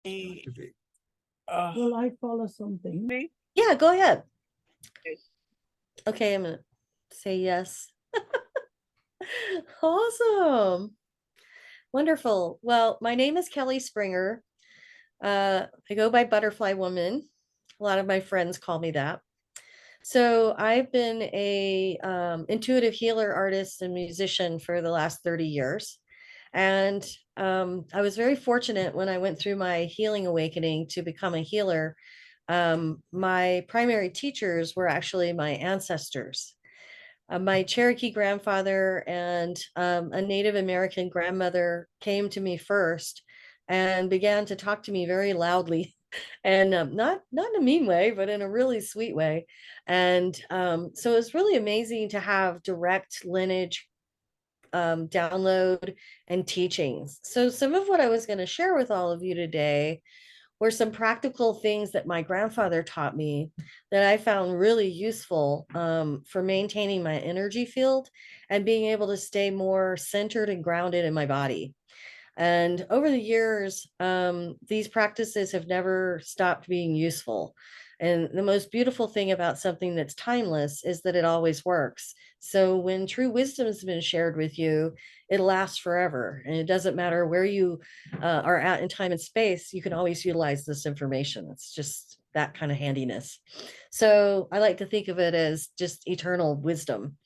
Will I follow something? Yeah, go ahead. Okay, I'm gonna say yes. Awesome. Wonderful. Well, my name is Kelley Springer. I go by Butterfly Woman. A lot of my friends call me that. So I've been a intuitive healer, artist, and musician for the last 30 years. And I was very fortunate when I went through my healing awakening to become a healer. My primary teachers were actually my ancestors. My Cherokee grandfather and a Native American grandmother came to me first and began to talk to me very loudly, and not in a mean way, but in a really sweet way. And so it's really amazing to have direct lineage download and teachings. So some of what I was going to share with all of you today were some practical things that my grandfather taught me that I found really useful for maintaining my energy field and being able to stay more centered and grounded in my body. And over the years, these practices have never stopped being useful. And the most beautiful thing about something that's timeless is that it always works. So when true wisdom has been shared with you, it lasts forever. And it doesn't matter where you are at in time and space, you can always utilize this information. It's just that kind of handiness. So I like to think of it as just eternal wisdom.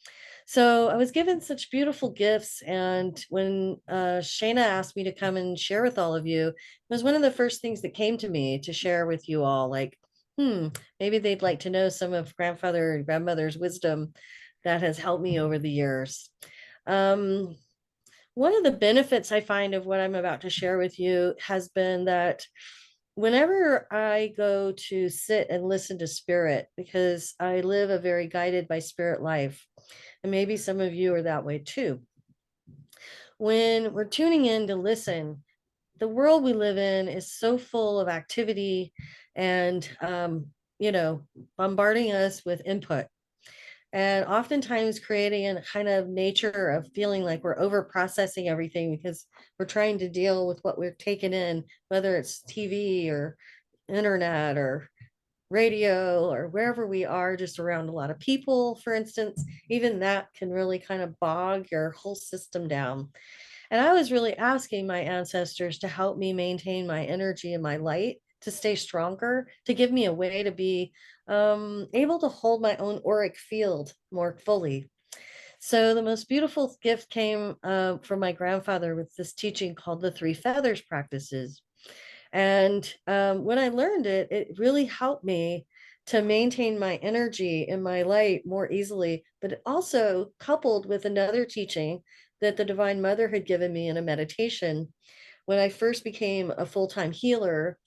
So I was given such beautiful gifts. And when Shayna asked me to come and share with all of you, it was one of the first things that came to me to share with you all. Like, maybe they'd like to know some of grandfather and grandmother's wisdom that has helped me over the years. Um, One of the benefits I find of what I'm about to share with you has been that whenever I go to sit and listen to spirit, because I live a very guided by spirit life, and maybe some of you are that way too. When we're tuning in to listen, the world we live in is so full of activity and, bombarding us with input, and oftentimes creating a kind of nature of feeling like we're over processing everything because we're trying to deal with what we're taking in, whether it's TV or internet or radio or wherever we are, just around a lot of people, for instance. Even that can really kind of bog your whole system down. And I was really asking my ancestors to help me maintain my energy and my light, to stay stronger, to give me a way to be able to hold my own auric field more fully. So the most beautiful gift came from my grandfather with this teaching called the three feathers practices. And when I learned it, it really helped me to maintain my energy and my light more easily. But it also coupled with another teaching that the Divine Mother had given me in a meditation. When I first became a full time healer,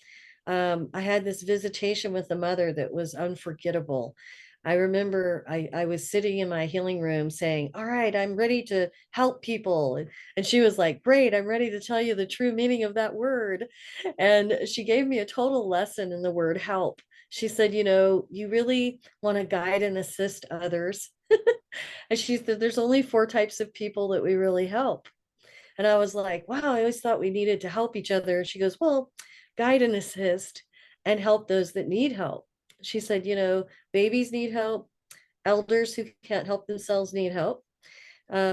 I had this visitation with the mother that was unforgettable. I remember I was sitting in my healing room saying, "All right, I'm ready to help people." And she was like, "Great, I'm ready to tell you the true meaning of that word." And she gave me a total lesson in the word help. She said, "You really want to guide and assist others." And she said, "There's only four types of people that we really help." And I was like, wow, I always thought we needed to help each other. She goes, well, guide and assist and help those that need help. She said, babies need help. Elders who can't help themselves need help.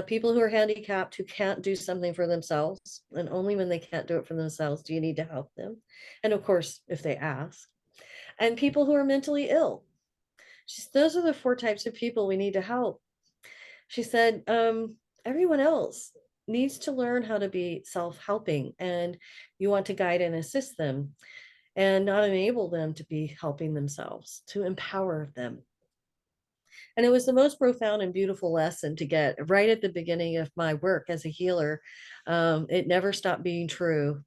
People who are handicapped who can't do something for themselves. And only when they can't do it for themselves do you need to help them. And of course, if they ask. And people who are mentally ill. Those are the four types of people we need to help. She said, everyone else needs to learn how to be self helping, and you want to guide and assist them and not enable them to be helping themselves, to empower them. And it was the most profound and beautiful lesson to get right at the beginning of my work as a healer. It never stopped being true.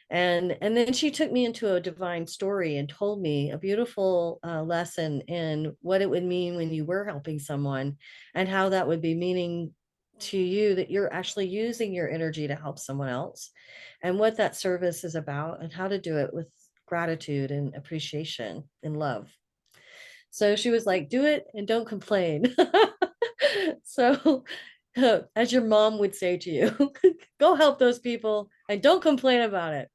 And then she took me into a divine story and told me a beautiful lesson in what it would mean when you were helping someone, and how that would be meaning to you that you're actually using your energy to help someone else, and what that service is about, and how to do it with gratitude and appreciation and love. So she was like, do it and don't complain. So as your mom would say to you, go help those people and don't complain about it.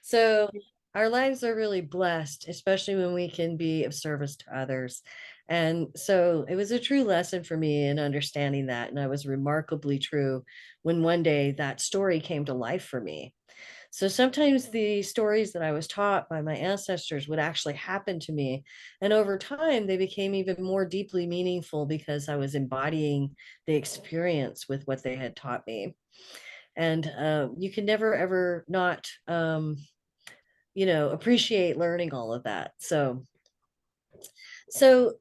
So our lives are really blessed, especially when we can be of service to others. And so it was a true lesson for me in understanding that. And I was remarkably true when one day that story came to life for me. So sometimes the stories that I was taught by my ancestors would actually happen to me. And over time, they became even more deeply meaningful because I was embodying the experience with what they had taught me. And you can never, ever not, appreciate learning all of that. So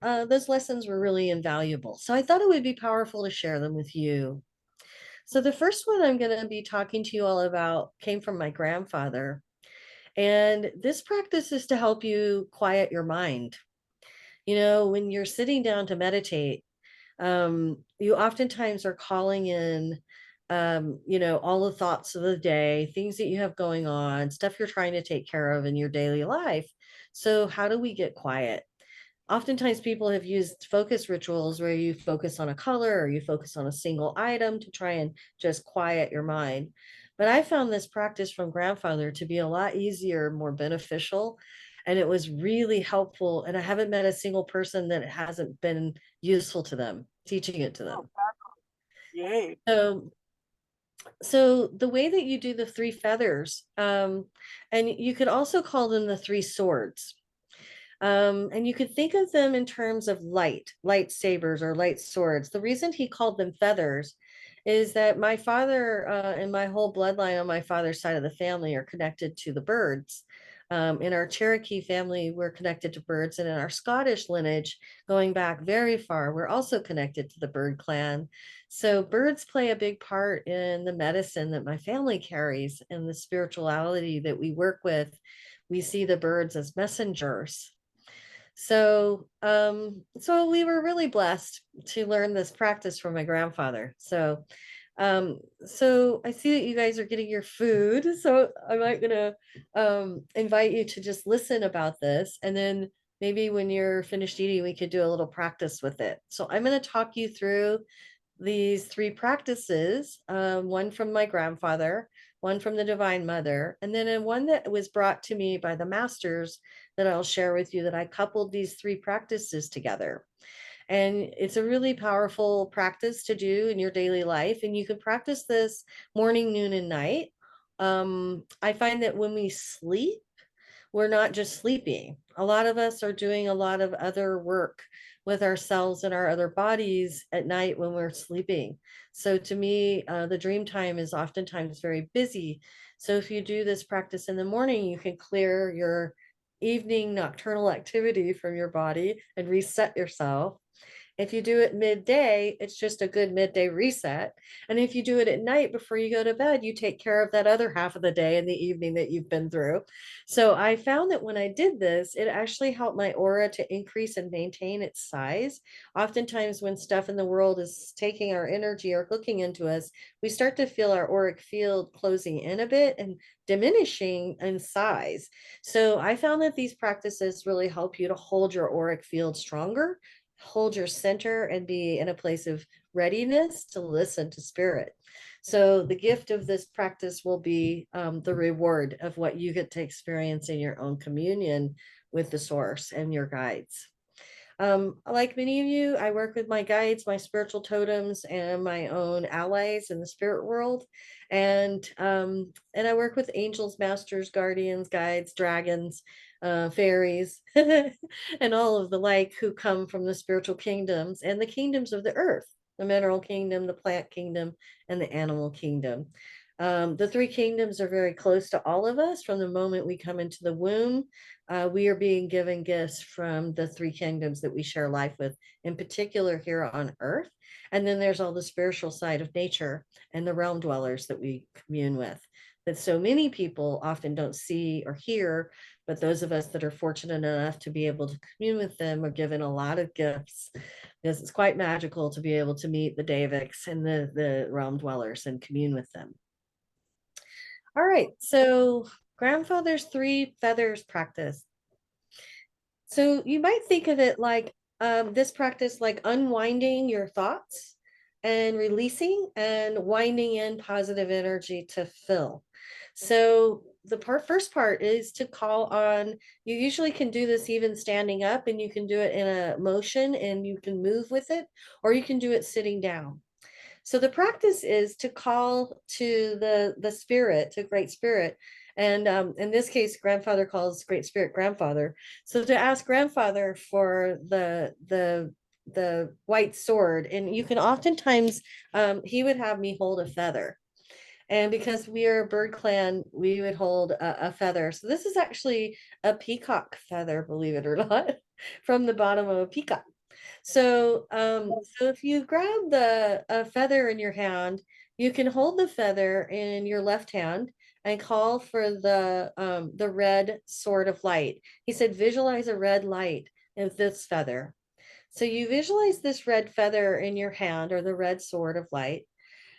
those lessons were really invaluable. So I thought it would be powerful to share them with you. So the first one I'm going to be talking to you all about came from my grandfather. And this practice is to help you quiet your mind. When you're sitting down to meditate, you oftentimes are calling in, all the thoughts of the day, things that you have going on, stuff you're trying to take care of in your daily life. So, how do we get quiet? Oftentimes people have used focus rituals where you focus on a color or you focus on a single item to try and just quiet your mind. But I found this practice from grandfather to be a lot easier, more beneficial, and it was really helpful. And I haven't met a single person that it hasn't been useful to them, teaching it to them. Yay. So the way that you do the three feathers, and you could also call them the three swords. And you could think of them in terms of lightsabers or light swords. The reason he called them feathers is that my father and my whole bloodline on my father's side of the family are connected to the birds. In our Cherokee family, we're connected to birds, and in our Scottish lineage, going back very far, we're also connected to the bird clan. So, birds play a big part in the medicine that my family carries and the spirituality that we work with. We see the birds as messengers. So we were really blessed to learn this practice from my grandfather. So I see that you guys are getting your food, so I might gonna invite you to just listen about this, and then maybe when you're finished eating, we could do a little practice with it. So I'm gonna talk you through these three practices, one from my grandfather, one from the Divine Mother, and then one that was brought to me by the masters that I'll share with you, that I coupled these three practices together. And it's a really powerful practice to do in your daily life. And you can practice this morning, noon, and night. I find that when we sleep, we're not just sleeping. A lot of us are doing a lot of other work with ourselves and our other bodies at night when we're sleeping. So to me, the dream time is oftentimes very busy. So if you do this practice in the morning, you can clear your evening nocturnal activity from your body and reset yourself. If you do it midday, it's just a good midday reset. And if you do it at night before you go to bed, you take care of that other half of the day and the evening that you've been through. So I found that when I did this, it actually helped my aura to increase and maintain its size. Oftentimes, when stuff in the world is taking our energy or hooking into us, we start to feel our auric field closing in a bit and diminishing in size. So I found that these practices really help you to hold your auric field stronger, hold your center, and be in a place of readiness to listen to spirit. So the gift of this practice will be the reward of what you get to experience in your own communion with the source and your guides. Like many of you, I work with my guides, my spiritual totems, and my own allies in the spirit world. And I work with angels, masters, guardians, guides, dragons, fairies, and all of the like who come from the spiritual kingdoms and the kingdoms of the earth, the mineral kingdom, the plant kingdom, and the animal kingdom. The three kingdoms are very close to all of us from the moment we come into the womb. We are being given gifts from the three kingdoms that we share life with, in particular here on earth. And then there's all the spiritual side of nature and the realm dwellers that we commune with, that so many people often don't see or hear. But those of us that are fortunate enough to be able to commune with them are given a lot of gifts, because it's quite magical to be able to meet the Davics and the realm dwellers and commune with them. All right, so grandfather's three feathers practice. So you might think of it like this practice, like unwinding your thoughts and releasing and winding in positive energy to fill. So first part is to call on, you usually can do this even standing up, and you can do it in a motion and you can move with it, or you can do it sitting down. So the practice is to call to the spirit, to great spirit. And in this case, grandfather calls great spirit grandfather. So to ask grandfather for the white sword, and you can oftentimes he would have me hold a feather. And because we are a bird clan, we would hold a feather. So this is actually a peacock feather, believe it or not, from the bottom of a peacock. So if you grab the a feather in your hand, you can hold the feather in your left hand and call for the red sword of light. He said, visualize a red light of this feather. So you visualize this red feather in your hand, or the red sword of light.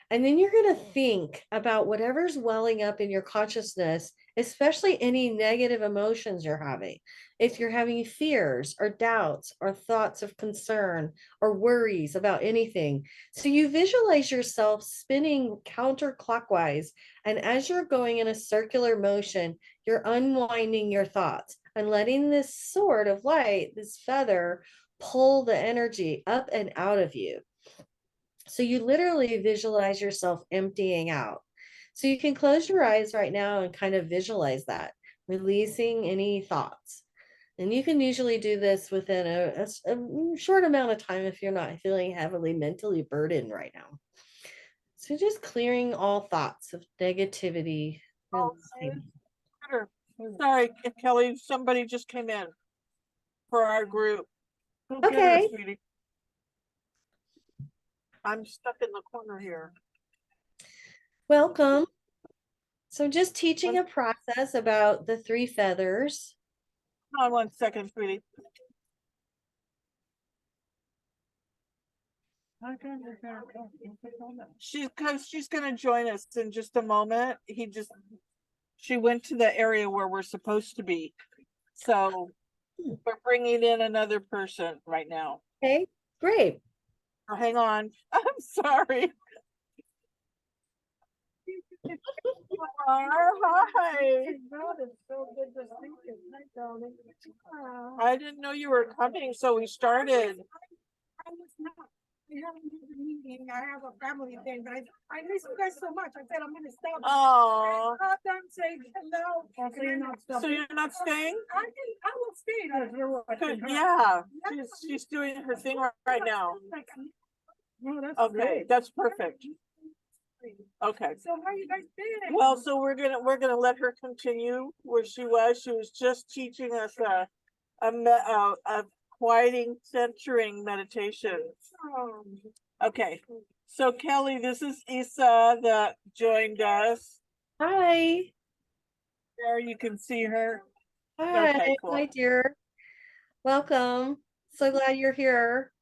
And then you're going to think about whatever's welling up in your consciousness, especially any negative emotions you're having. If you're having fears or doubts or thoughts of concern or worries about anything. So you visualize yourself spinning counterclockwise. And as you're going in a circular motion, you're unwinding your thoughts and letting this sword of light, this feather, pull the energy up and out of you. So you literally visualize yourself emptying out. So you can close your eyes right now and kind of visualize that, releasing any thoughts. And you can usually do this within a short amount of time if you're not feeling heavily mentally burdened right now. So just clearing all thoughts of negativity, Oh, releasing. sorry, Kelly, somebody just came in for our group. Go get her, Okay, sweetie. I'm stuck in the corner here. welcome. So just teaching Hold a process about the three feathers. on 1 second, sweetie. She's gonna join us in just a moment. She went to the area where we're supposed to be. So we're bringing in another person right now. Okay, great. Oh, hang on. I'm sorry. Hi. It's so good to see you. Hi, darling. I didn't know you were coming, so we started. I was not. We haven't had a meeting. I have a family thing, but I miss you guys so much. I said I'm gonna stop. Oh, Stop them, say hello. So you're not so stopping. you're not staying? I will stay. Good. Yeah, she's doing her thing right now. No, that's Okay, great. that's perfect. Okay. So how you guys been? Well, so we're gonna let her continue where she was. She was just teaching us a quieting, centering meditation. Oh, Okay. So Kelly, this is Isa that joined us. Hi. There you can see her. Hi. Okay, cool. Hi, dear. Welcome. So glad you're here.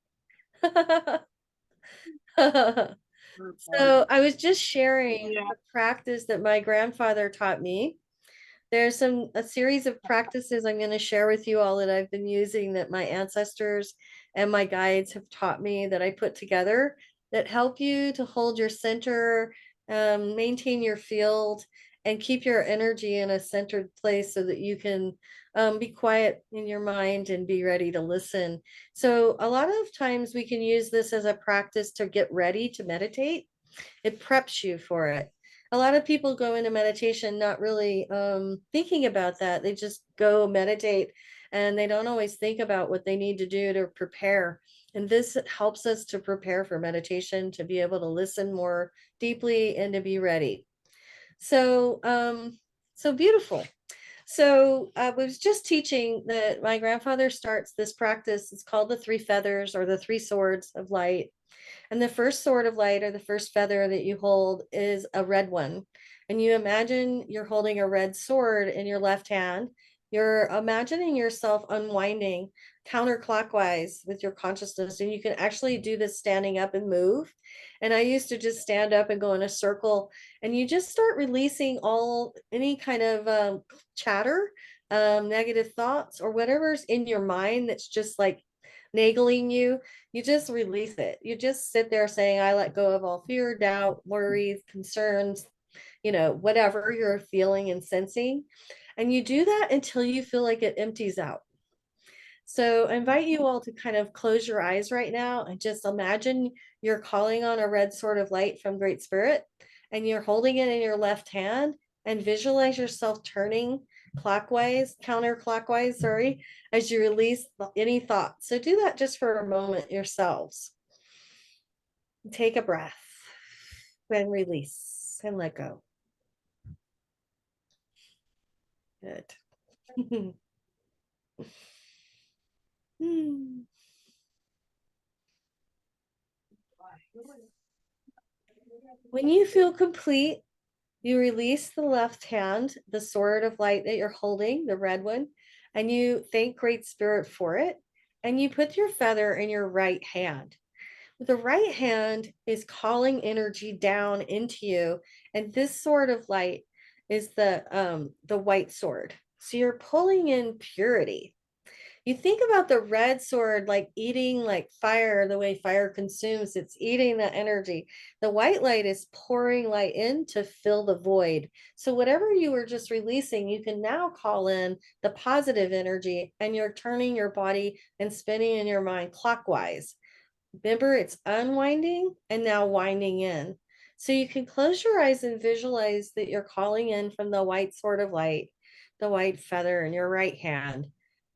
So I was just sharing Yeah. a practice that my grandfather taught me. There's a series of practices I'm going to share with you all that I've been using that my ancestors and my guides have taught me, that I put together, that help you to hold your center, maintain your field, and keep your energy in a centered place so that you can be quiet in your mind and be ready to listen. So a lot of times we can use this as a practice to get ready to meditate. It preps you for it. A lot of people go into meditation not really thinking about that. They just go meditate and they don't always think about what they need to do to prepare. And this helps us to prepare for meditation, to be able to listen more deeply and to be ready. So beautiful. So I was just teaching that my grandfather starts this practice. It's called the three feathers, or the three swords of light. And the first sword of light, or the first feather that you hold, is a red one. And you imagine you're holding a red sword in your left hand. You're imagining yourself unwinding counterclockwise with your consciousness. And you can actually do this standing up and move. And I used to just stand up and go in a circle, and you just start releasing any kind of chatter, negative thoughts, or whatever's in your mind that's just like nagling you. You just release it. You just sit there saying, I let go of all fear, doubt, worries, concerns. whatever you're feeling and sensing. And you do that until you feel like it empties out. So I invite you all to kind of close your eyes right now and just imagine you're calling on a red sword of light from Great Spirit, and you're holding it in your left hand, and visualize yourself turning counterclockwise, sorry, as you release any thoughts. So do that just for a moment yourselves. Take a breath and release and let go. Good. When you feel complete, you release the left hand, the sword of light that you're holding, the red one, and you thank Great Spirit for it. And you put your feather in your right hand. The right hand is calling energy down into you, and this sword of light is the white sword. So you're pulling in purity. You think about the red sword like eating like fire, the way fire consumes, it's eating the energy. The white light is pouring light in to fill the void. So whatever you were just releasing, you can now call in the positive energy, and you're turning your body and spinning in your mind clockwise. Remember, it's unwinding and now winding in. So you can close your eyes and visualize that you're calling in from the white sword of light, the white feather in your right hand,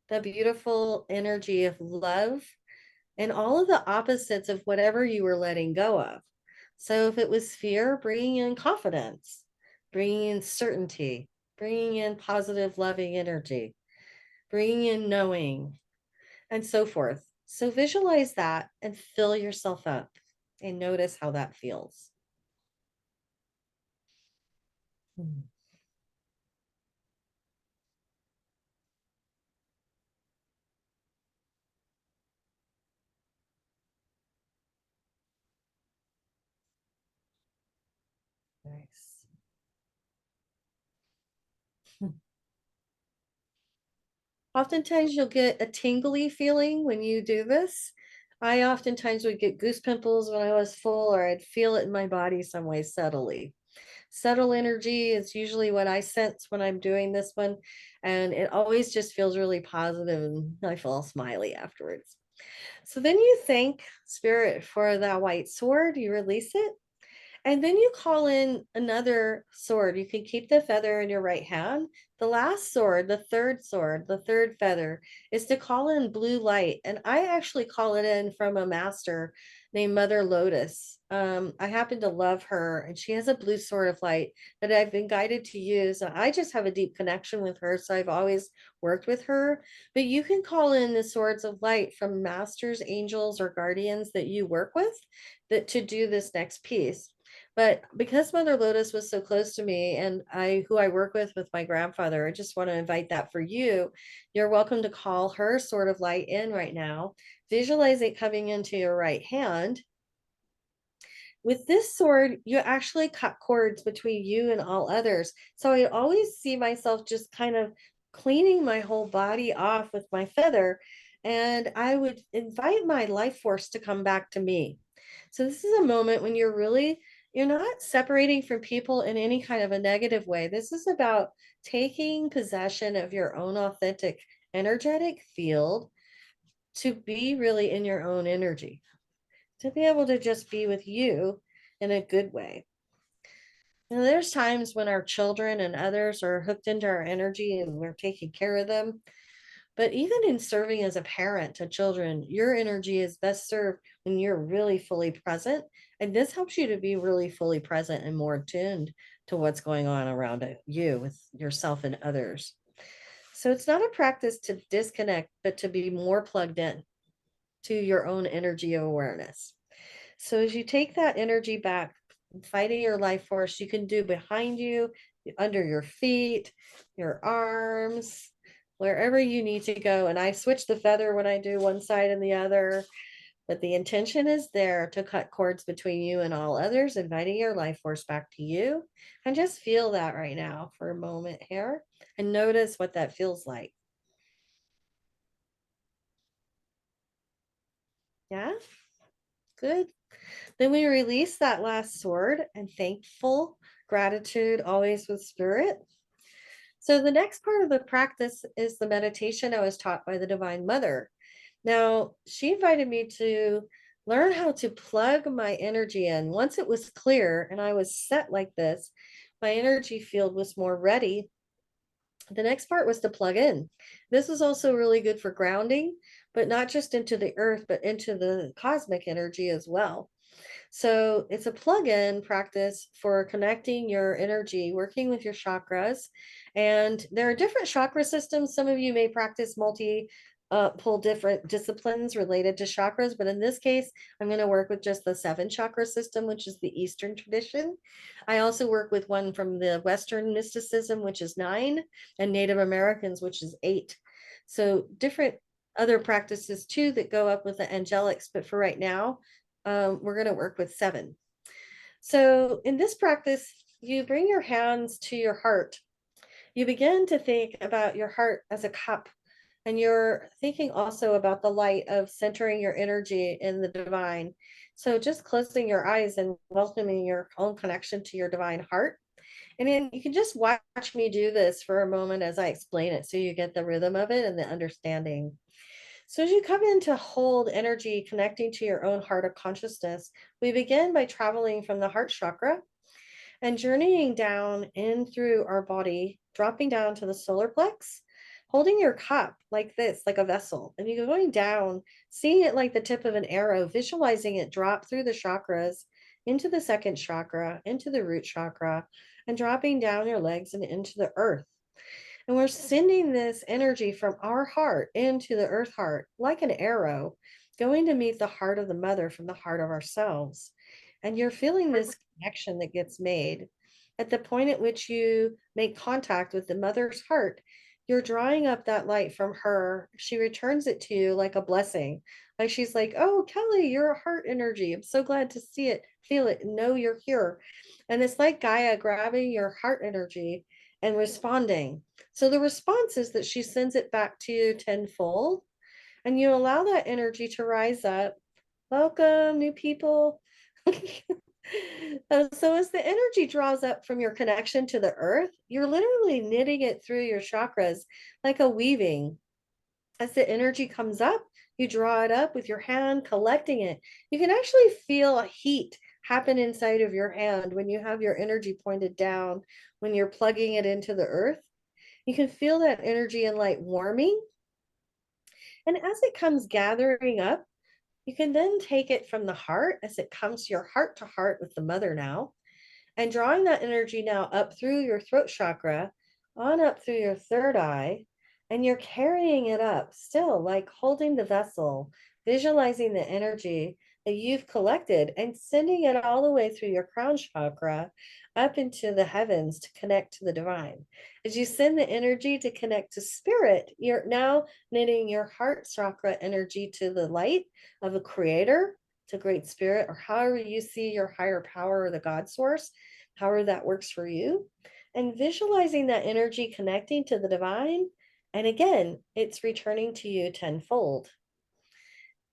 the beautiful energy of love, and all of the opposites of whatever you were letting go of. So if it was fear, bringing in confidence, bringing in certainty, bringing in positive, loving energy, bringing in knowing, and so forth. So visualize that and fill yourself up and notice how that feels. Nice. Oftentimes you'll get a tingly feeling when you do this. I oftentimes would get goose pimples when I was full, or I'd feel it in my body some way subtly. Subtle energy is usually what I sense when I'm doing this one. And it always just feels really positive, and I feel all smiley afterwards. So then you thank Spirit for that white sword, you release it. And then you call in another sword. You can keep the feather in your right hand. The last sword, the third feather, is to call in blue light. And I actually call it in from a master named Mother Lotus. I happen to love her, and she has a blue sword of light that I've been guided to use. I just have a deep connection with her, so I've always worked with her. But you can call in the swords of light from masters, angels, or guardians that you work with that to do this next piece. But because Mother Lotus was so close to me, and who I work with my grandfather, I just want to invite that for you. You're welcome to call her sword of light in right now. Visualize it coming into your right hand. With this sword, you actually cut cords between you and all others. So I always see myself just kind of cleaning my whole body off with my feather, and I would invite my life force to come back to me. So this is a moment when you're not separating from people in any kind of a negative way. This is about taking possession of your own authentic energetic field to be really in your own energy, to be able to just be with you in a good way. And there's times when our children and others are hooked into our energy and we're taking care of them. But even in serving as a parent to children, your energy is best served when you're really fully present. And this helps you to be really fully present and more attuned to what's going on around you with yourself and others. So it's not a practice to disconnect, but to be more plugged in to your own energy of awareness. So as you take that energy back, fighting your life force, you can do behind you, under your feet, your arms, wherever you need to go. And I switch the feather when I do one side and the other, but the intention is there to cut cords between you and all others, inviting your life force back to you. And just feel that right now for a moment here and notice what that feels like. Yeah, good. Then we release that last sword and thankful gratitude always with spirit. So the next part of the practice is the meditation I was taught by the Divine Mother. Now, she invited me to learn how to plug my energy in. Once it was clear and I was set like this, my energy field was more ready. The next part was to plug in. This was also really good for grounding, but not just into the earth, but into the cosmic energy as well. So it's a plug-in practice for connecting your energy, working with your chakras. And there are different chakra systems. Some of you may practice pull different disciplines related to chakras, but in this case, I'm going to work with just the 7 chakra system, which is the Eastern tradition. I also work with one from the Western mysticism, which is 9, and Native Americans, which is 8. So different other practices too that go up with the angelics, but for right now, we're going to work with 7. So in this practice, you bring your hands to your heart. You begin to think about your heart as a cup, and you're thinking also about the light of centering your energy in the divine. So just closing your eyes and welcoming your own connection to your divine heart. And then you can just watch me do this for a moment as I explain it so you get the rhythm of it and the understanding. So as you come in to hold energy connecting to your own heart of consciousness, we begin by traveling from the heart chakra and journeying down in through our body, dropping down to the solar plex, holding your cup like this, like a vessel, and you're going down, seeing it like the tip of an arrow, visualizing it drop through the chakras into the second chakra, into the root chakra, and dropping down your legs and into the earth. And we're sending this energy from our heart into the earth heart, like an arrow, going to meet the heart of the mother from the heart of ourselves. And you're feeling this connection that gets made. At the point at which you make contact with the mother's heart, you're drawing up that light from her. She returns it to you like a blessing. Like she's like, oh, Kelley, you're a heart energy. I'm so glad to see it, feel it, and know you're here. And it's like Gaia grabbing your heart energy and responding. So the response is that she sends it back to you tenfold, and you allow that energy to rise up. Welcome, new people. So as the energy draws up from your connection to the earth, you're literally knitting it through your chakras like a weaving. As the energy comes up, you draw it up with your hand, collecting it. You can actually feel a heat happen inside of your hand when you have your energy pointed down, when you're plugging it into the earth. You can feel that energy and light warming. And as it comes gathering up, you can then take it from the heart as it comes your heart to heart with the mother now, and drawing that energy now up through your throat chakra, on up through your third eye, and you're carrying it up still, like holding the vessel, visualizing the energy that you've collected and sending it all the way through your crown chakra up into the heavens to connect to the divine. As you send the energy to connect to spirit, you're now knitting your heart chakra energy to the light of a creator, to great spirit, or however you see your higher power or the God source, however that works for you, and visualizing that energy connecting to the divine. And again, it's returning to you tenfold.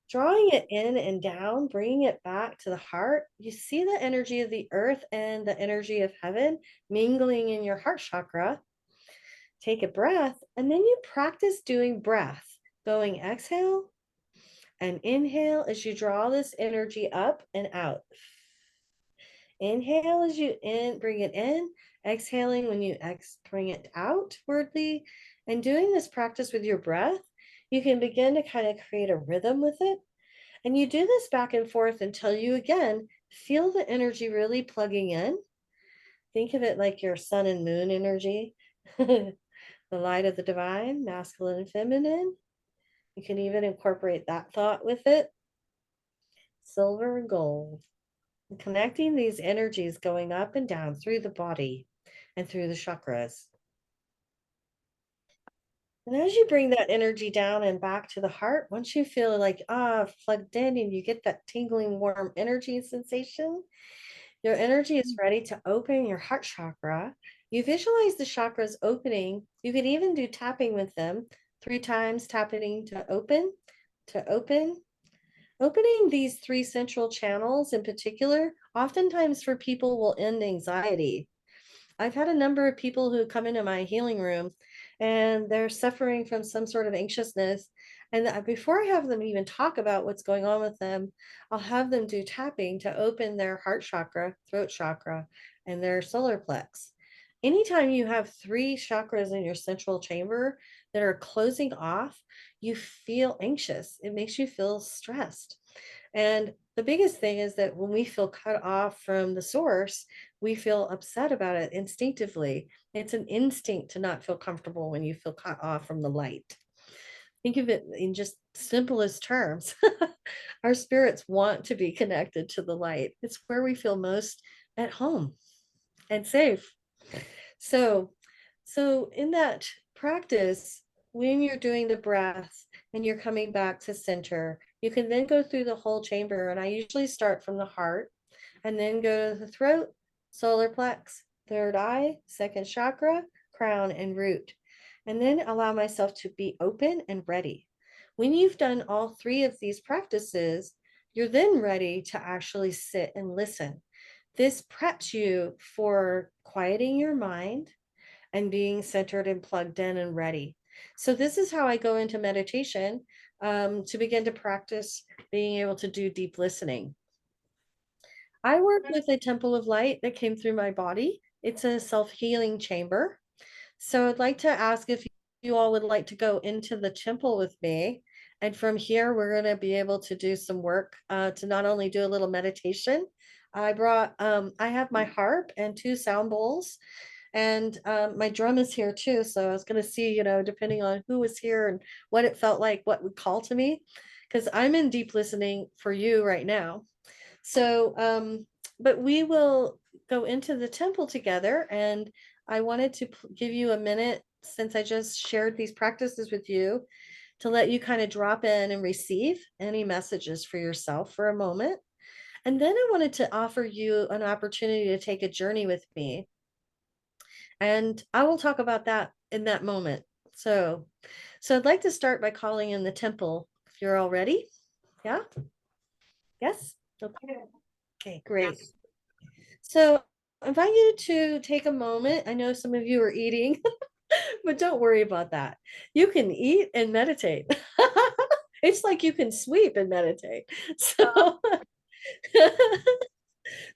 Drawing it in and down, bringing it back to the heart, you see the energy of the earth and the energy of heaven mingling in your heart chakra. Take a breath, and then you practice doing breath, going exhale and inhale as you draw this energy up and out. Inhale as you bring it in, exhaling when you bring it outwardly. And doing this practice with your breath, you can begin to kind of create a rhythm with it. And you do this back and forth until you again feel the energy really plugging in. Think of it like your sun and moon energy, the light of the divine, masculine and feminine. You can even incorporate that thought with it. Silver and gold. And connecting these energies going up and down through the body and through the chakras. And as you bring that energy down and back to the heart, once you feel like, plugged in and you get that tingling, warm energy sensation, your energy is ready to open your heart chakra. You visualize the chakras opening. You could even do tapping with them 3 times, tapping to open, to open. Opening these 3 central channels in particular, oftentimes for people will end anxiety. I've had a number of people who come into my healing room and they're suffering from some sort of anxiousness. And before I have them even talk about what's going on with them, I'll have them do tapping to open their heart chakra, throat chakra, and their solar plex. Anytime you have three chakras in your central chamber that are closing off, you feel anxious. It makes you feel stressed. And the biggest thing is that when we feel cut off from the source, we feel upset about it instinctively. It's an instinct to not feel comfortable when you feel cut off from the light. Think of it in just simplest terms. Our spirits want to be connected to the light. It's where we feel most at home and safe. So, so in that practice, when you're doing the breath and you're coming back to center, you can then go through the whole chamber. And I usually start from the heart and then go to the throat, solar plex, third eye, second chakra, crown, and root. And then allow myself to be open and ready. When you've done all three of these practices, you're then ready to actually sit and listen. This preps you for quieting your mind and being centered and plugged in and ready. So this is how I go into meditation to begin to practice being able to do deep listening. I work with a temple of light that came through my body. It's a self-healing chamber. So I'd like to ask if you all would like to go into the temple with me. And from here, we're going to be able to do some work to not only do a little meditation. I have my harp and two sound bowls, and my drum is here too. So I was going to see, depending on who was here and what it felt like, what would call to me, because I'm in deep listening for you right now. So, but we will go into the temple together, and I wanted to give you a minute, since I just shared these practices with you, to let you kind of drop in and receive any messages for yourself for a moment. And then I wanted to offer you an opportunity to take a journey with me. And I will talk about that in that moment. So I'd like to start by calling in the temple, if you're all ready. Yeah? Yes? Okay, great. So I invite you to take a moment. I know some of you are eating, but don't worry about that. You can eat and meditate. It's like you can sweep and meditate. So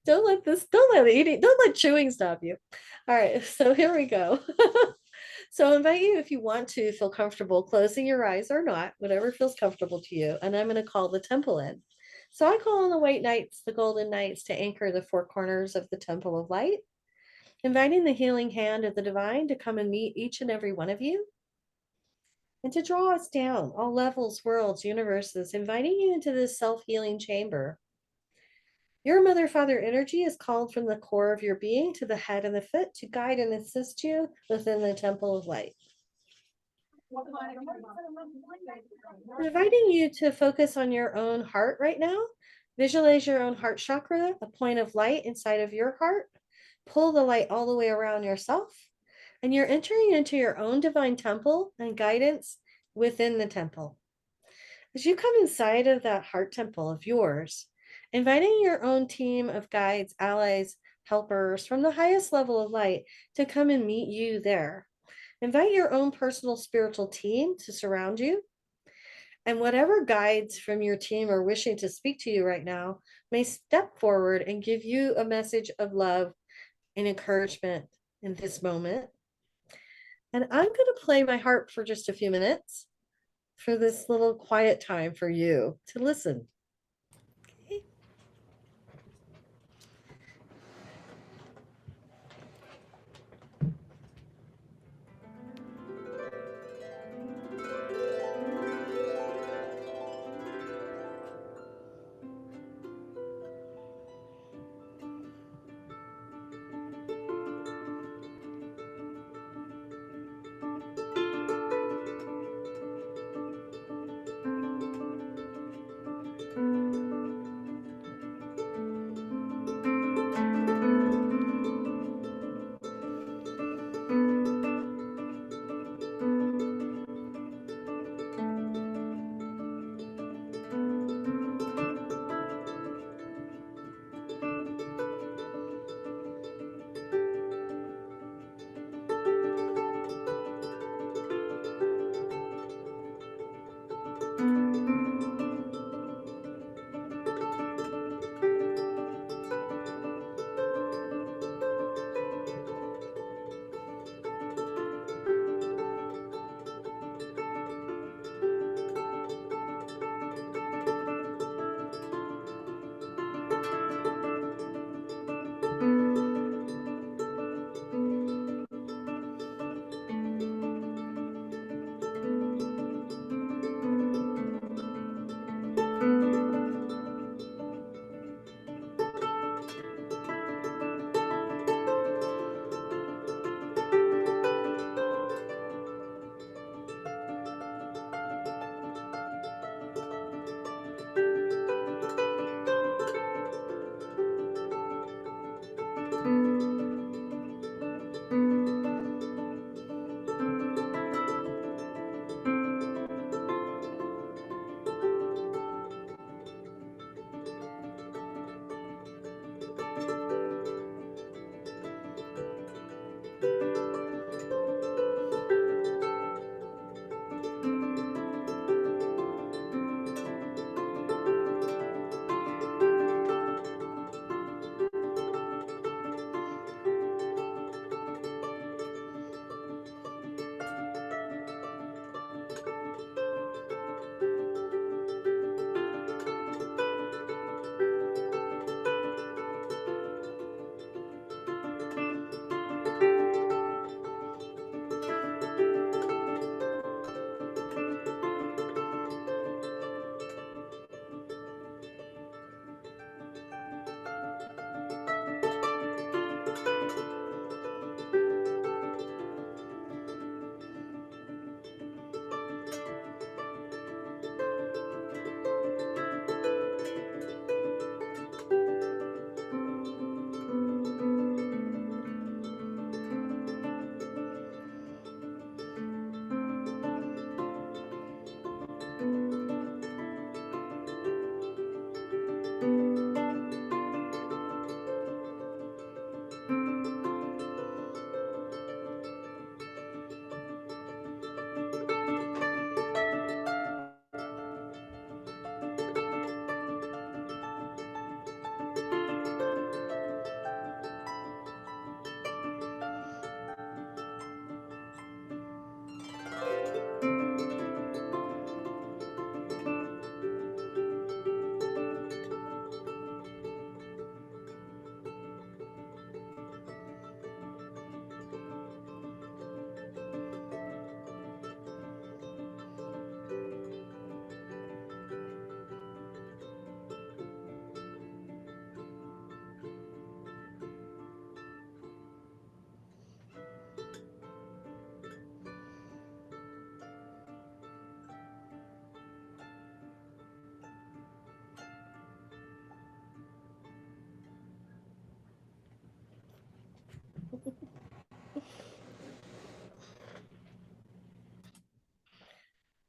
don't let chewing stop you. All right, so here we go. So I invite you, if you want to feel comfortable closing your eyes or not, whatever feels comfortable to you. And I'm going to call the temple in. So I call on the white knights, the golden knights, to anchor the four corners of the temple of light, inviting the healing hand of the divine to come and meet each and every one of you, and to draw us down, all levels, worlds, universes, inviting you into this self-healing chamber. Your mother father energy is called from the core of your being to the head and the foot to guide and assist you within the temple of light. I'm inviting you to focus on your own heart right now. Visualize your own heart chakra, a point of light inside of your heart. Pull the light all the way around yourself, and you're entering into your own divine temple and guidance within the temple. As you come inside of that heart temple of yours, inviting your own team of guides, allies, helpers from the highest level of light to come and meet you there. Invite your own personal spiritual team to surround you. And whatever guides from your team are wishing to speak to you right now may step forward and give you a message of love and encouragement in this moment. And I'm going to play my harp for just a few minutes for this little quiet time for you to listen. Okay.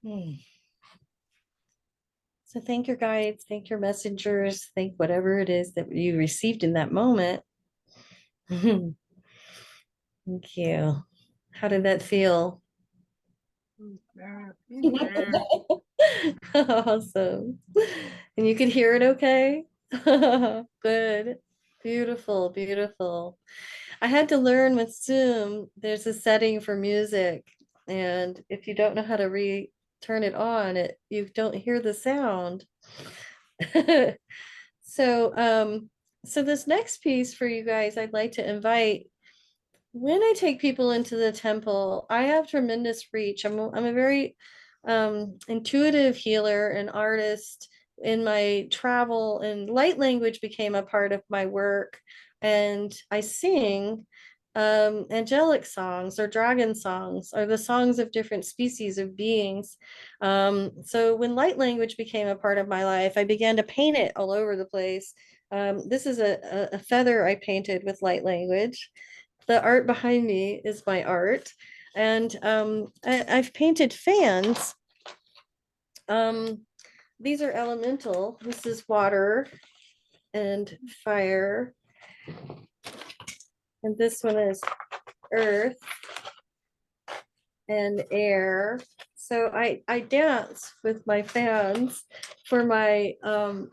Hmm. So thank your guides, thank your messengers, thank whatever it is that you received in that moment. Thank you. How did that feel? Awesome. And you could hear it okay? Good. Beautiful, beautiful. I had to learn with Zoom, there's a setting for music. And if you don't know how to turn it on, you don't hear the sound. So, so this next piece for you guys, I'd like to invite when I take people into the temple, I have tremendous reach. I'm a very intuitive healer and artist in my travel, and light language became a part of my work. And I sing angelic songs or dragon songs or the songs of different species of beings. So when light language became a part of my life, I began to paint it all over the place. This is a feather I painted with light language. The art behind me is my art. And I've painted fans. These are elemental. This is water and fire. And this one is earth and air. So I dance with my fans for my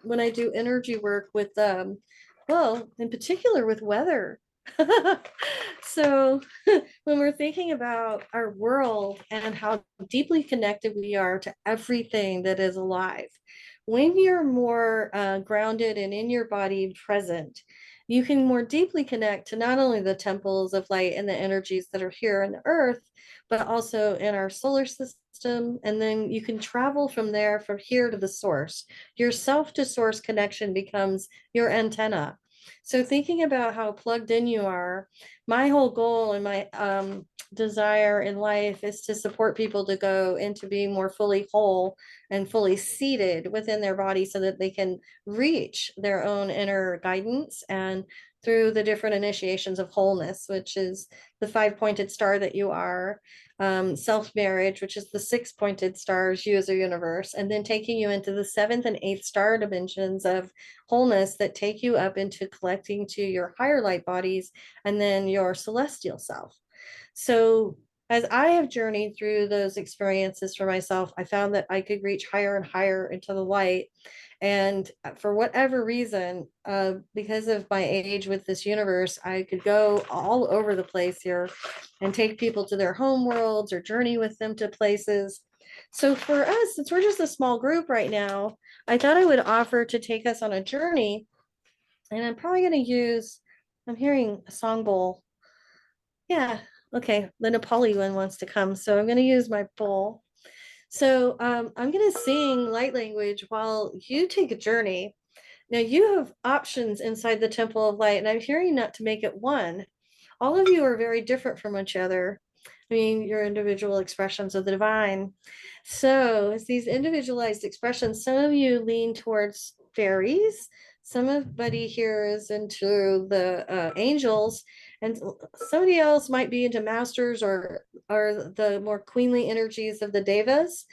when I do energy work with well, in particular with weather. So when we're thinking about our world and how deeply connected we are to everything that is alive, when you're more grounded and in your body present, you can more deeply connect to not only the temples of light and the energies that are here on the earth, but also in our solar system. And then you can travel from there, from here to the source. Your self to source connection becomes your antenna. So thinking about how plugged in you are, my whole goal and my desire in life is to support people to go into being more fully whole and fully seated within their body so that they can reach their own inner guidance and through the different initiations of wholeness, which is the 5-pointed star that you are, self-marriage, which is the 6-pointed stars, you as a universe, and then taking you into the 7th and 8th star dimensions of wholeness that take you up into collecting to your higher light bodies and then your celestial self. So as I have journeyed through those experiences for myself, I found that I could reach higher and higher into the light. And for whatever reason, because of my age with this universe, I could go all over the place here and take people to their home worlds or journey with them to places. So for us, since we're just a small group right now, I thought I would offer to take us on a journey. And I'm probably going to use, I'm hearing a song bowl. Yeah, okay, the Nepali one wants to come, so I'm going to use my bowl. So I'm going to sing light language while you take a journey. Now you have options inside the Temple of Light, and I'm hearing not to make it one. All of you are very different from each other. I mean, your individual expressions of the divine. So as these individualized expressions, some of you lean towards fairies. Somebody here is into the angels, and somebody else might be into masters or the more queenly energies of the devas.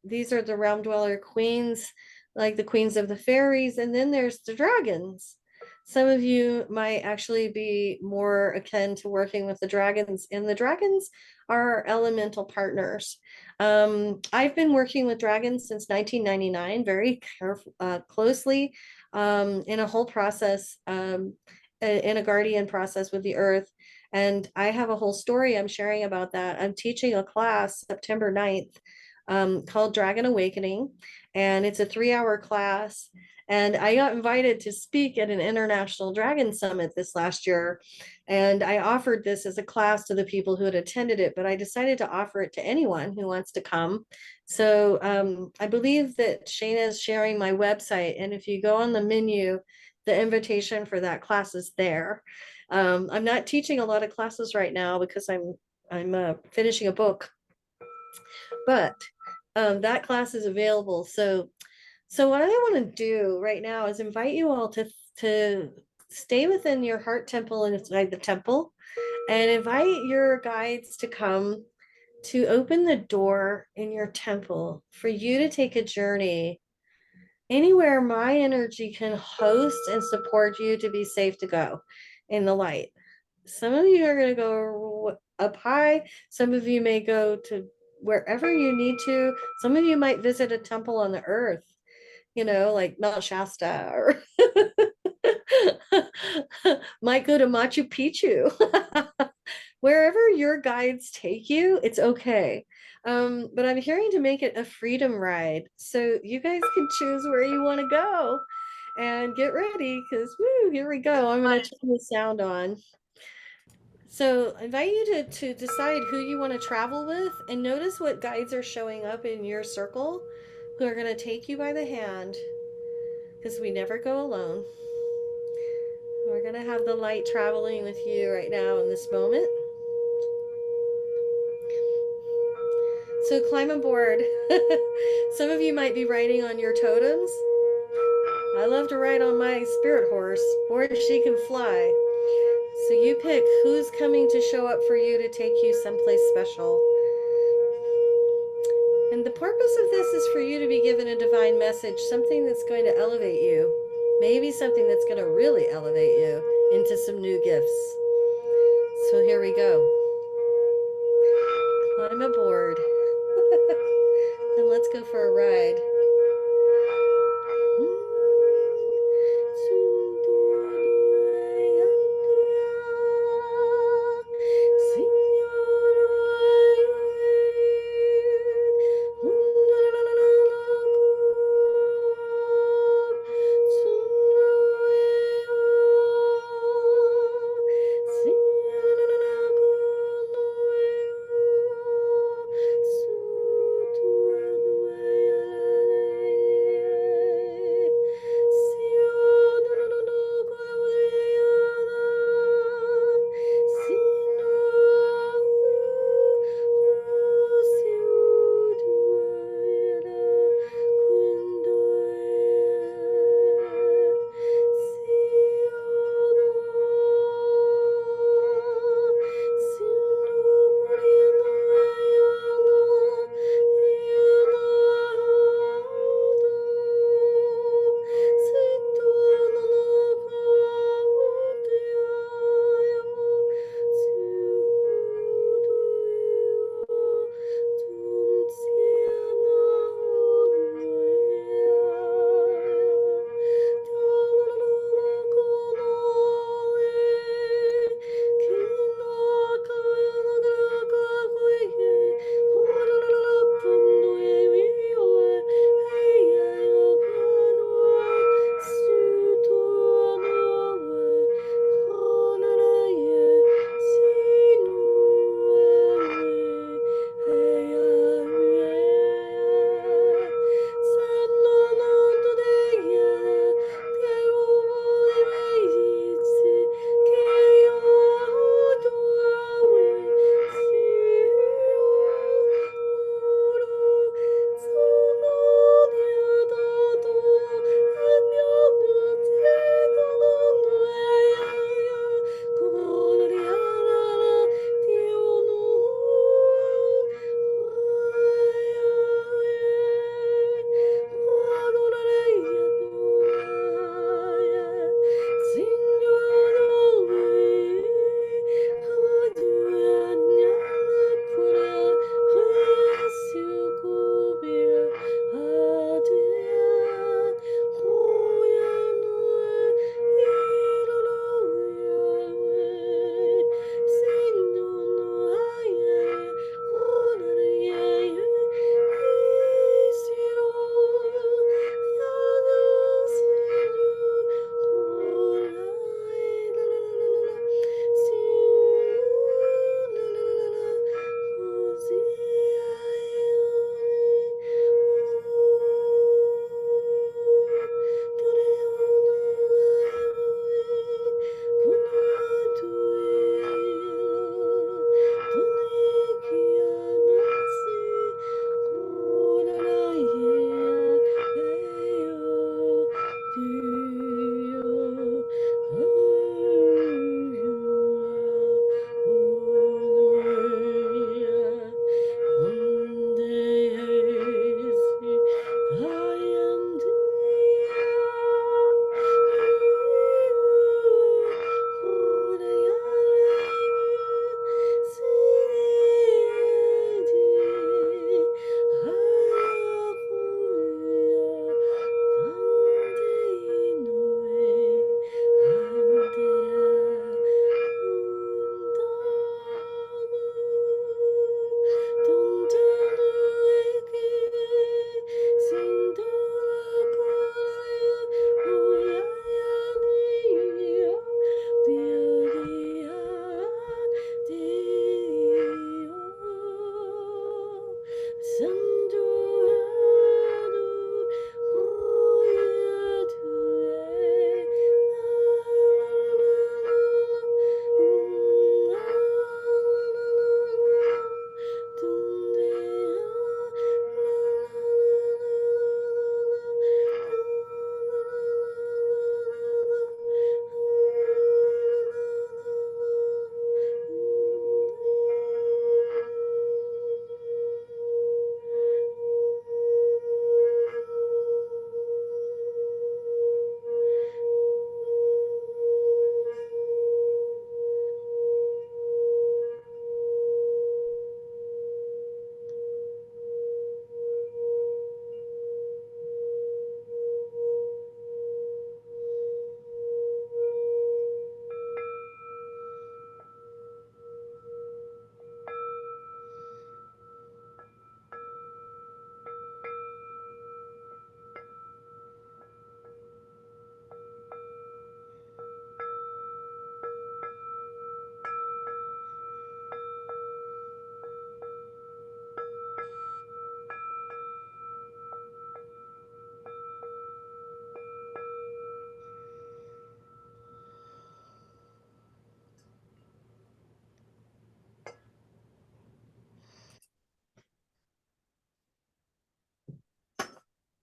These are the realm dweller queens, like the queens of the fairies, and then there's the dragons. Some of you might actually be more akin to working with the dragons, and the dragons are elemental partners. I've been working with dragons since 1999, very closely in a whole process, in a guardian process with the earth. And I have a whole story I'm sharing about that. I'm teaching a class September 9th called Dragon Awakening, and it's a 3-hour class. And I got invited to speak at an International Dragon Summit this last year. And I offered this as a class to the people who had attended it, but I decided to offer it to anyone who wants to come. So I believe that Shayna is sharing my website. And if you go on the menu, the invitation for that class is there. I'm not teaching a lot of classes right now because I'm finishing a book, but that class is available. So what I want to do right now is invite you all to stay within your heart temple and inside the temple, and invite your guides to come to open the door in your temple for you to take a journey anywhere my energy can host and support you to be safe to go in the light. Some of you are going to go up high. Some of you may go to wherever you need to. Some of you might visit a temple on the earth, you know, like Mount Shasta, or might go to Machu Picchu. Wherever your guides take you, it's okay. But I'm hearing to make it a freedom ride. So you guys can choose where you want to go and get ready, because woo, here we go. I'm going to turn the sound on. So I invite you to decide who you want to travel with, and notice what guides are showing up in your circle who are going to take you by the hand, because we never go alone. We're going to have the light traveling with you right now in this moment. So climb aboard. Some of you might be riding on your totems. I love to ride on my spirit horse, or she can fly. So you pick who's coming to show up for you to take you someplace special. And the purpose of this is for you to be given a divine message, something that's going to elevate you. Maybe something that's going to really elevate you into some new gifts. So here we go. Climb aboard. And let's go for a ride.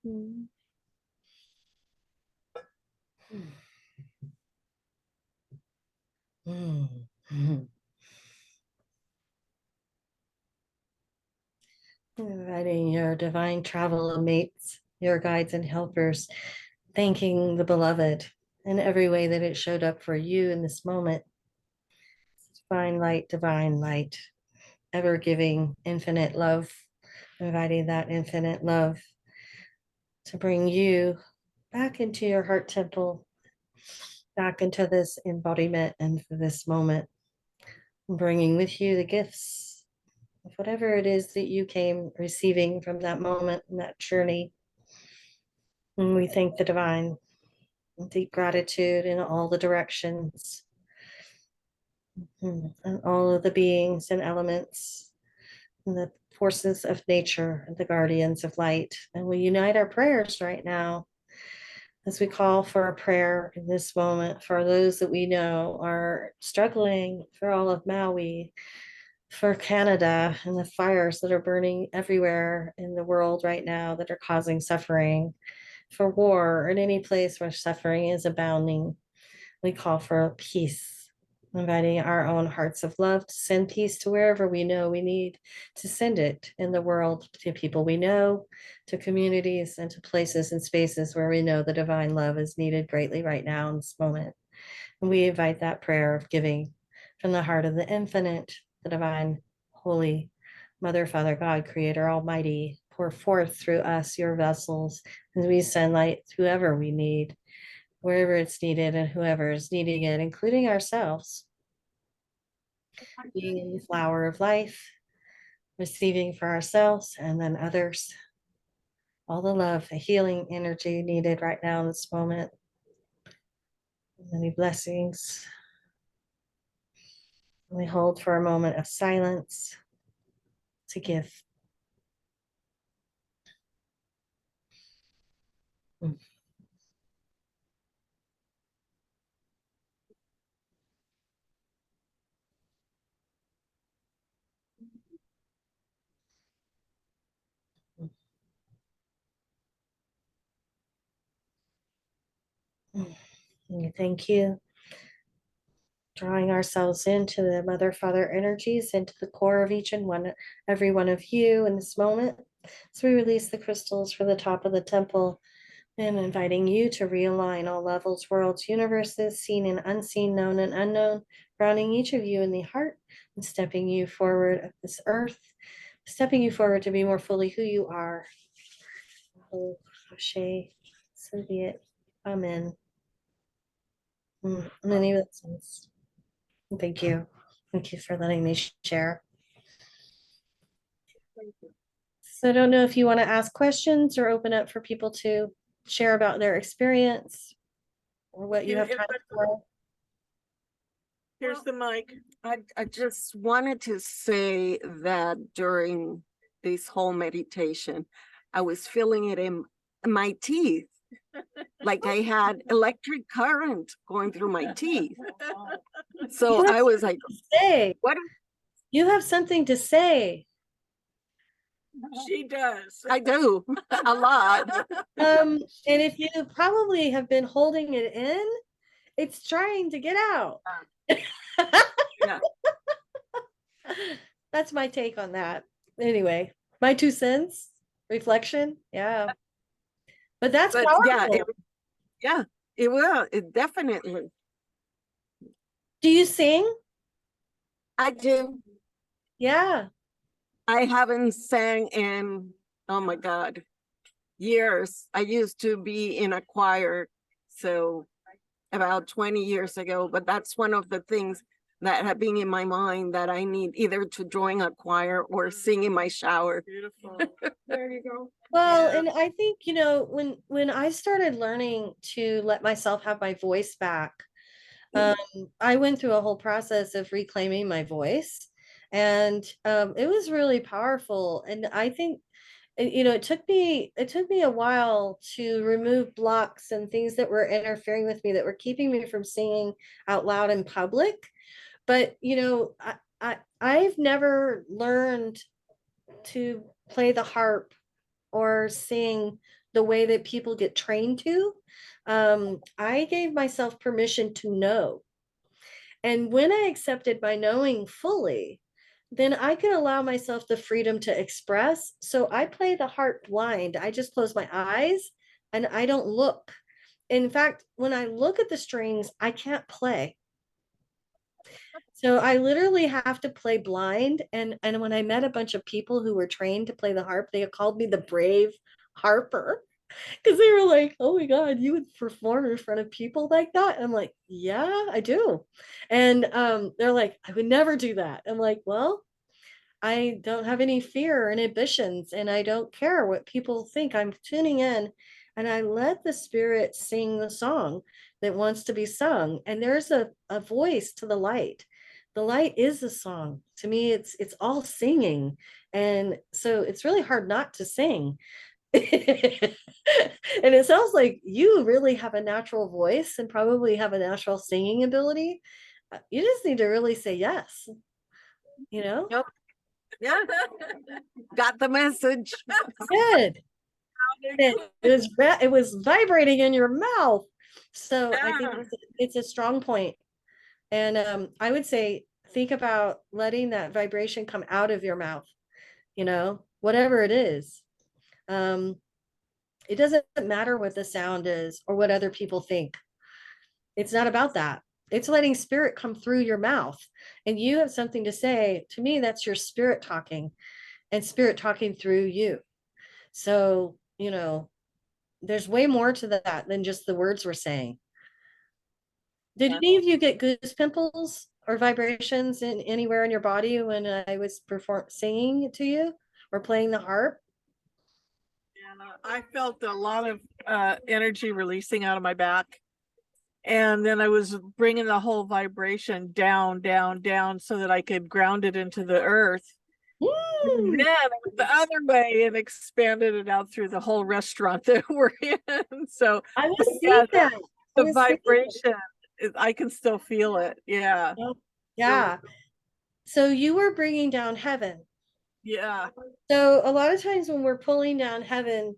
Mm. Mm. Inviting your divine travel mates, your guides and helpers, thanking the beloved in every way that it showed up for you in this moment. Divine light, ever giving infinite love, inviting that infinite love to bring you back into your heart temple, back into this embodiment and this moment, bringing with you the gifts of whatever it is that you came receiving from that moment and that journey. And we thank the divine, deep gratitude in all the directions, and all of the beings and elements, and the forces of nature, and the guardians of light. And we unite our prayers right now as we call for a prayer in this moment for those that we know are struggling, for all of Maui, for Canada and the fires that are burning everywhere in the world right now that are causing suffering, for war in any place where suffering is abounding. We call for peace, inviting our own hearts of love to send peace to wherever we know we need to send it in the world, to people we know, to communities, and to places and spaces where we know the divine love is needed greatly right now in this moment. And we invite that prayer of giving from the heart of the infinite, the divine, holy Mother, Father, God, Creator Almighty, pour forth through us, your vessels, as we send light to whoever we need, wherever it's needed, and whoever is needing it, including ourselves, being the flower of life, receiving for ourselves and then others all the love, the healing energy needed right now in this moment. Many blessings. We hold for a moment of silence to give. Thank you. Drawing ourselves into the Mother, Father energies, into the core of each and one, every one of you in this moment. So we release the crystals for the top of the temple and inviting you to realign all levels, worlds, universes, seen and unseen, known and unknown, grounding each of you in the heart and stepping you forward of this earth, stepping you forward to be more fully who you are. Oh, Ashe, so be it. Amen. Many blessings. Thank you. Thank you for letting me share. So I don't know if you want to ask questions or open up for people to share about their experience or what you have time for. Here's the mic. I just wanted to say that during this whole meditation, I was feeling it in my teeth. Like I had electric current going through my teeth. So I was like, Say, what? you have something to say. She does. I do a lot. And if you probably have been holding it in, it's trying to get out. Yeah. That's my take on that. Anyway, my 2 cents, reflection. Yeah. But that's But powerful. yeah, it will. It definitely. Do you sing? I do. Yeah. I haven't sang in, oh my God, years. I used to be in a choir, so about 20 years ago, but that's one of the things that have been in my mind that I need either to join a choir or sing in my shower. Beautiful. There you go. Well, Yeah. and I think, when I started learning to let myself have my voice back, I went through a whole process of reclaiming my voice, and it was really powerful. And I think, it took me a while to remove blocks and things that were interfering with me, that were keeping me from singing out loud in public. But I've never learned to play the harp or sing the way that people get trained to. I gave myself permission to know. And when I accepted my knowing fully, then I can allow myself the freedom to express. So I play the harp blind. I just close my eyes and I don't look. In fact, when I look at the strings, I can't play. So I literally have to play blind. And when I met a bunch of people who were trained to play the harp, they called me the brave harper because they were like, "Oh my God, you would perform in front of people like that?" And I'm like, "Yeah, I do." And they're like, "I would never do that." I'm like, "Well, I don't have any fear or inhibitions, and I don't care what people think. I'm tuning in and I let the spirit sing the song that wants to be sung. And there's a voice to the light. The light is the song. To me, it's all singing. And so it's really hard not to sing. And it sounds like you really have a natural voice and probably have a natural singing ability. You just need to really say yes, you know? Yep. Yeah. Got the message. Good. It was vibrating in your mouth. So I think Yeah. it's a strong point. And I would say think about letting that vibration come out of your mouth, whatever it is. It doesn't matter what the sound is or what other people think. It's not about that. It's letting spirit come through your mouth. And you have something to say. To me, that's your spirit talking and spirit talking through you. So, there's way more to that than just the words we're saying. Did any of you get goose pimples or vibrations in anywhere in your body when I was singing it to you or playing the harp? And I felt a lot of energy releasing out of my back. And then I was bringing the whole vibration down, down, down so that I could ground it into the earth. And then I went the other way and expanded it out through the whole restaurant that we're in. So I was yeah, seeing that. the vibration, I can still feel it. Yeah. Yeah. So you were bringing down heaven. Yeah. So a lot of times when we're pulling down heaven,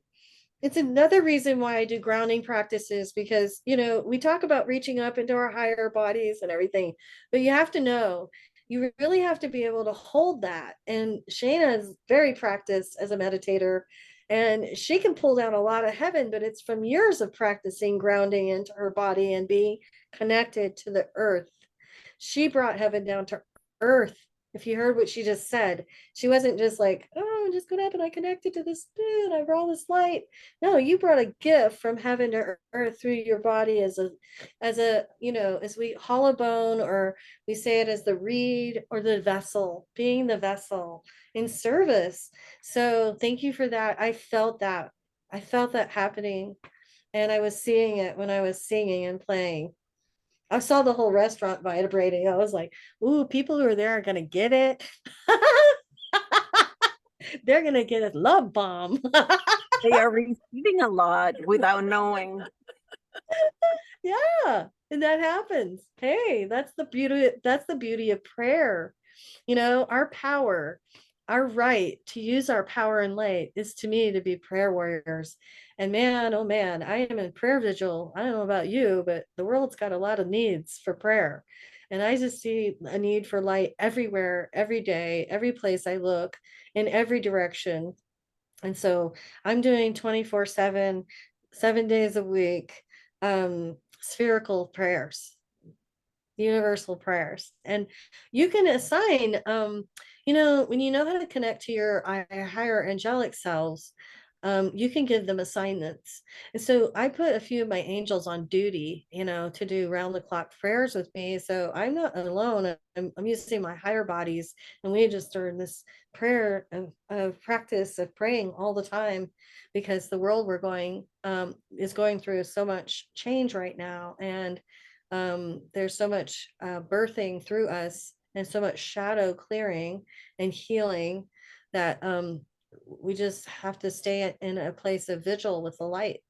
it's another reason why I do grounding practices because, we talk about reaching up into our higher bodies and everything, but you have to know, you really have to be able to hold that. And Shayna is very practiced as a meditator and she can pull down a lot of heaven, but it's from years of practicing grounding into her body and being connected to the earth. She brought heaven down to earth. If you heard what she just said, she wasn't just like, "Oh, I'm just going up and I connected to this and I brought this light." No, you brought a gift from heaven to earth through your body as as we hollow bone, or we say it as the reed or the vessel, being the vessel in service. So thank you for that. I felt that. I felt that happening. And I was seeing it when I was singing and playing. I saw the whole restaurant vibrating. I was like, "Ooh, people who are there are gonna get it." They're gonna get a love bomb. They are receiving a lot without knowing. Yeah, and that happens. Hey, that's the beauty of prayer. Our power, our right to use our power and light is, to me, to be prayer warriors. And man, oh man, I am in prayer vigil. I don't know about you, but the world's got a lot of needs for prayer. And I just see a need for light everywhere, every day, every place I look, in every direction. And so I'm doing 24/7, 7 days a week, spherical prayers, universal prayers. And you can assign, when you know how to connect to your higher angelic selves, you can give them assignments. And so I put a few of my angels on duty, to do round the clock prayers with me. So I'm not alone. I'm using my higher bodies, and we just are in this prayer of practice of praying all the time, because the world we're going is going through so much change right now. And there's so much birthing through us and so much shadow clearing and healing that we just have to stay in a place of vigil with the light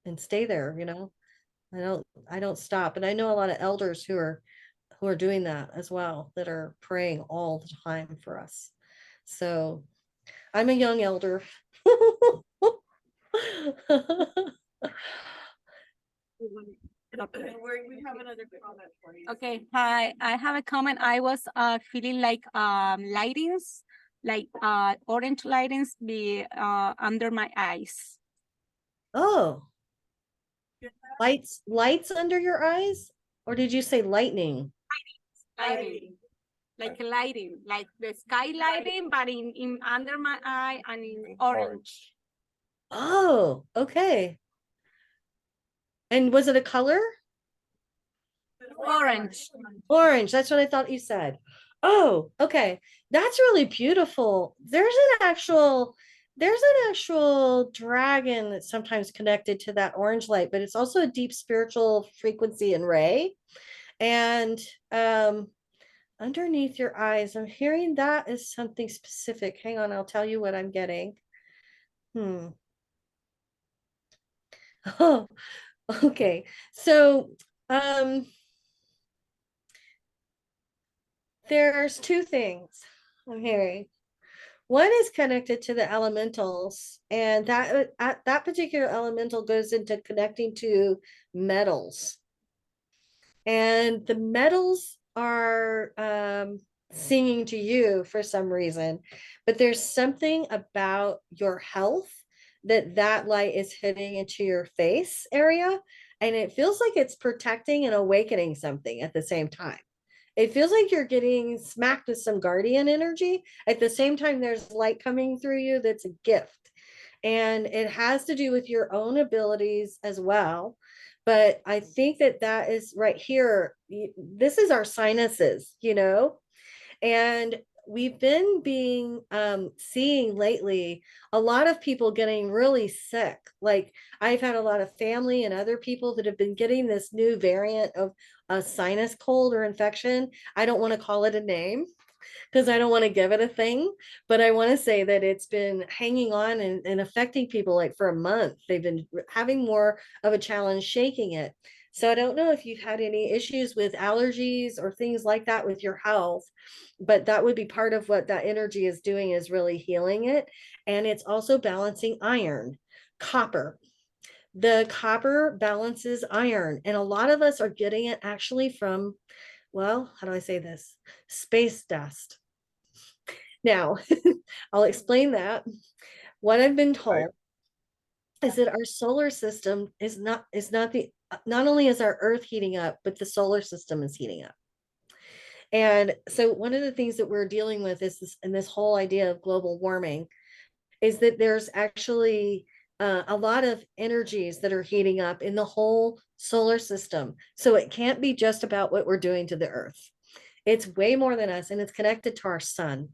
and stay there. I don't stop. And I know a lot of elders who are doing that as well, that are praying all the time for us. So I'm a young elder. We have another comment for you. Okay, hi, I have a comment. I was feeling like lightings, like orange lightings be under my eyes. Oh, lights under your eyes? Or did you say lightning? Lighting. Like lighting, like the sky lighting, but in under my eye and in orange. Oh, okay. And was it a color? Orange. Orange, that's what I thought you said. Oh, okay. That's really beautiful. There's an actual dragon that's sometimes connected to that orange light, but it's also a deep spiritual frequency and ray. And underneath your eyes, I'm hearing that is something specific. Hang on, I'll tell you what I'm getting. Oh, okay. So, there's two things I'm hearing. One is connected to the elementals, and that particular elemental goes into connecting to metals. And the metals are singing to you for some reason, but there's something about your health that light is hitting into your face area, and it feels like it's protecting and awakening something at the same time. It feels like you're getting smacked with some guardian energy. At the same time, there's light coming through you that's a gift. And it has to do with your own abilities as well. But I think that is right here. This is our sinuses, and we've been seeing lately a lot of people getting really sick. Like, I've had a lot of family and other people that have been getting this new variant of a sinus cold or infection. I don't want to call it a name because I don't want to give it a thing, but I want to say that it's been hanging on and affecting people like for a month. They've been having more of a challenge shaking it. So I don't know if you've had any issues with allergies or things like that with your health, but that would be part of what that energy is doing, is really healing it. And it's also balancing iron, copper. The copper balances iron, and a lot of us are getting it actually from, well, how do I say this? Space dust. Now, I'll explain that. What I've been told is that our solar system not only is our Earth heating up, but the solar system is heating up. And so one of the things that we're dealing with is this whole idea of global warming, is that there's actually a lot of energies that are heating up in the whole solar system. So it can't be just about what we're doing to the Earth. It's way more than us, and it's connected to our sun.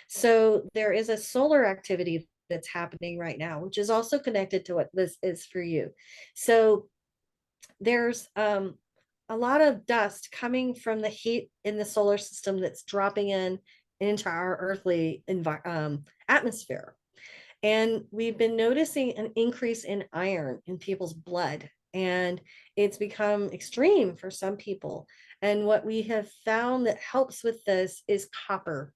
So there is a solar activity that's happening right now, which is also connected to what this is for you. So there's a lot of dust coming from the heat in the solar system that's dropping into our earthly atmosphere. And we've been noticing an increase in iron in people's blood, and it's become extreme for some people. And what we have found that helps with this is copper.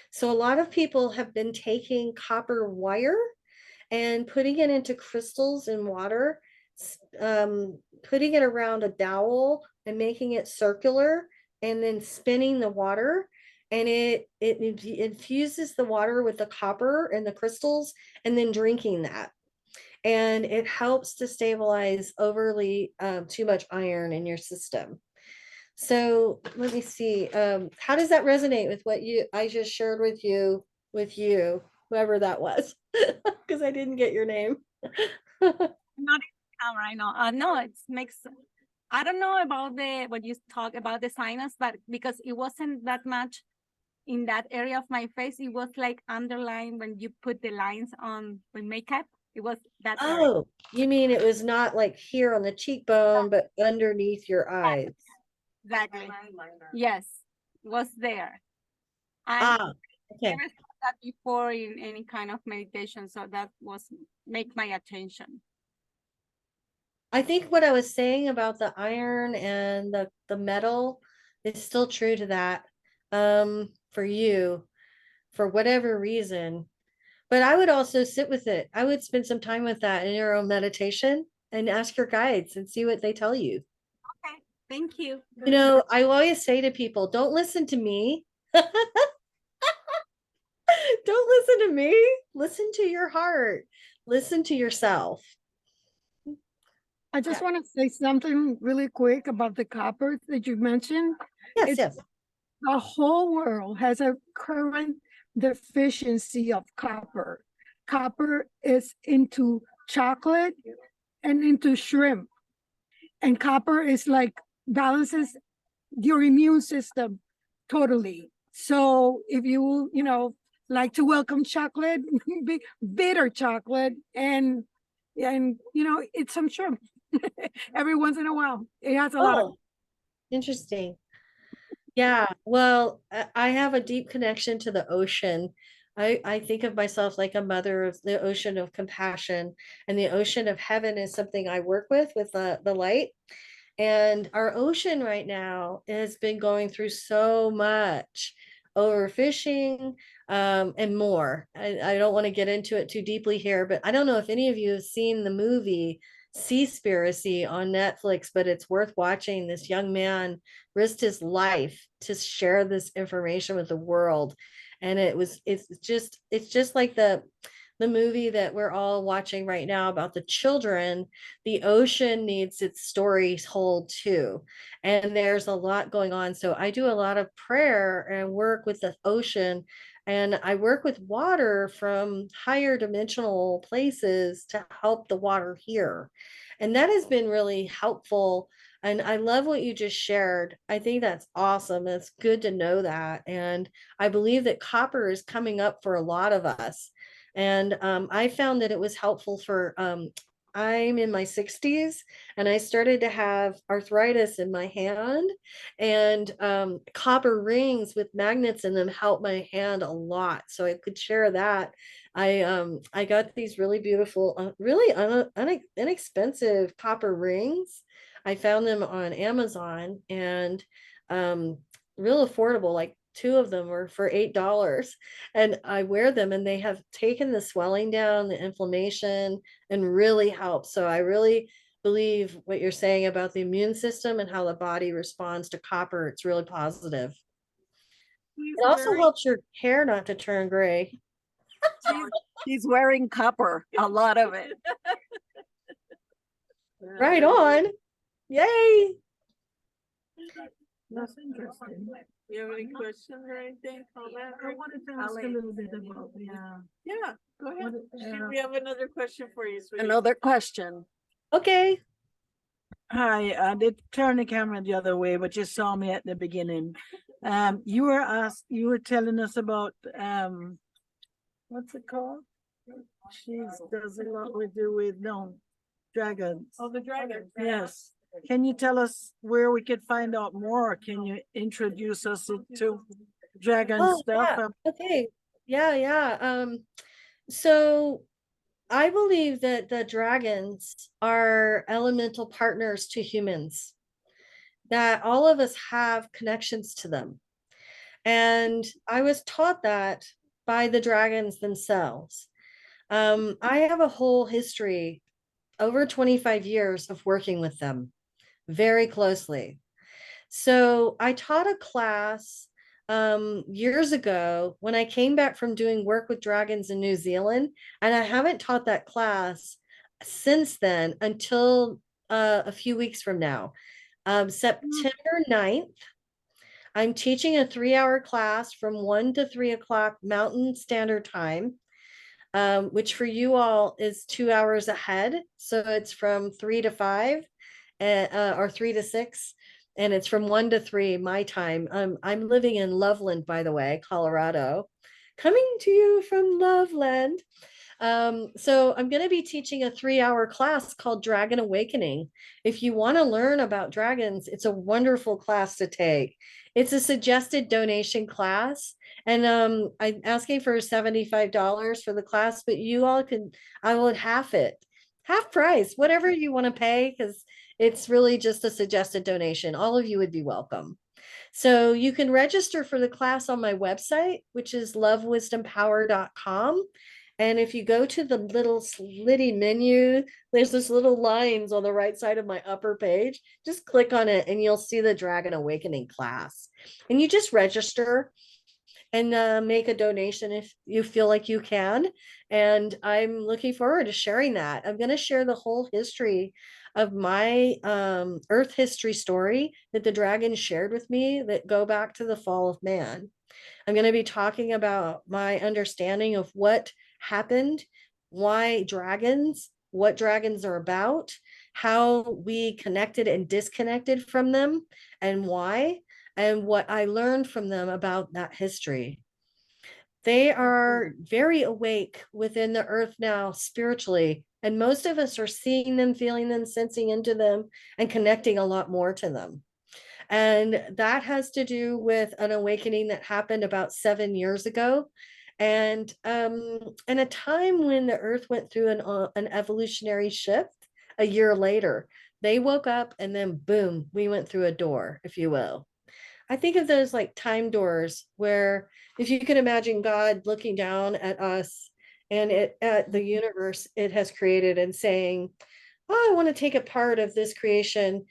So a lot of people have been taking copper wire and putting it into crystals in water, putting it around a dowel and making it circular, and then spinning the water. And it infuses the water with the copper and the crystals, and then drinking that. And it helps to stabilize overly too much iron in your system. So let me see. How does that resonate with what I just shared with you, whoever that was? Because I didn't get your name. Not in camera, I know. No, it makes. I don't know about what you talk about the sinus, but because it wasn't that much in that area of my face, it was like underlined when you put the lines on with makeup. It was that area. Oh, you mean it was not like here on the cheekbone, but underneath your eyes? Exactly. Yes, was there. I Okay. never saw that before in any kind of meditation, so that was make my attention. I think what I was saying about the iron and the metal is still true to that. For you, for whatever reason, But I would also sit with it. I would spend some time with that in your own meditation and ask your guides and see what they tell you. Okay, thank you. You know, I always say to people, don't listen to me. Don't listen to me. Listen to your heart. Listen to yourself. I just want to say something really quick about the copper that you mentioned. Yes, It's yes. The whole world has a current deficiency of copper. Copper is into chocolate and into shrimp. And copper is like balances your immune system totally. So if like to welcome chocolate, bitter chocolate, and it's some shrimp every once in a while. It has a lot of. Oh, interesting. Yeah, well, I have a deep connection to the ocean. I think of myself like a mother of the ocean of compassion, and the ocean of heaven is something I work with the light. And our ocean right now has been going through so much overfishing, and more. I don't want to get into it too deeply here, but I don't know if any of you have seen the movie Seaspiracy on Netflix, but it's worth watching. This young man risked his life to share this information with the world. And it's just like the movie that we're all watching right now about the children. The ocean needs its stories told too. And there's a lot going on. So I do a lot of prayer and work with the ocean. And I work with water from higher dimensional places to help the water here. And that has been really helpful. And I love what you just shared. I think that's awesome. It's good to know that. And I believe that copper is coming up for a lot of us. And I found that it was helpful for, I'm in my 60s and I started to have arthritis in my hand, and copper rings with magnets in them helped my hand a lot. So I could share that. I got these really beautiful, really inexpensive copper rings. I found them on Amazon, and um, real affordable, like two of them were for $8, and I wear them and they have taken the swelling down, the inflammation, and really helped. So I really believe what you're saying about the immune system and how the body responds to copper. It's really positive. He's It also wearing- helps your hair not to turn gray. He's wearing copper, a lot of it. Right on. Yay. That's interesting. You have any questions or anything? Comment? I wanted to ask a little bit about the, Yeah, go ahead. what- We have another question for you, sweetie. Another question. Okay. Hi, I did turn the camera the other way, but you saw me at the beginning. You were telling us about, what's it called? Jeez, does a lot to do with, no, dragons. Oh, the dragon. Yes. Can you tell us where we could find out more? Can you introduce us to dragon Oh, stuff? yeah. Okay. Yeah. So I believe that the dragons are elemental partners to humans, that all of us have connections to them. And I was taught that by the dragons themselves. I have a whole history, over 25 years of working with them very closely. So I taught a class years ago when I came back from doing work with dragons in New Zealand, and I haven't taught that class since then until a few weeks from now. September 9th, I'm teaching a 3-hour class from 1 to 3 o'clock Mountain Standard Time, which for you all is 2 hours ahead. So it's from 3 to 5 or 3 to 6, and it's from 1 to 3 my time. I'm living in Loveland, by the way, Colorado, coming to you from Loveland. So I'm going to be teaching a 3-hour class called Dragon Awakening. If you want to learn about dragons, it's a wonderful class to take. It's a suggested donation class, and I'm asking for $75 for the class, but you all can, I will half it, half price, whatever you want to pay, because it's really just a suggested donation. All of you would be welcome. So you can register for the class on my website, which is lovewisdompower.com. And if you go to the little slitty menu, there's this little lines on the right side of my upper page. Just click on it and you'll see the Dragon Awakening class. And you just register and make a donation if you feel like you can. And I'm looking forward to sharing that. I'm going to share the whole history of my Earth history story that the dragons shared with me that go back to the fall of man. I'm going to be talking about my understanding of what happened, why dragons, what dragons are about, how we connected and disconnected from them, and why, and what I learned from them about that history. They are very awake within the earth now spiritually, and most of us are seeing them, feeling them, sensing into them, and connecting a lot more to them. And that has to do with an awakening that happened about 7 years ago. And in a time when the earth went through an evolutionary shift a year later, they woke up and then boom, we went through a door, if you will. I think of those like time doors where if you can imagine God looking down at us and at the universe it has created and saying, oh, I want to take a part of this creation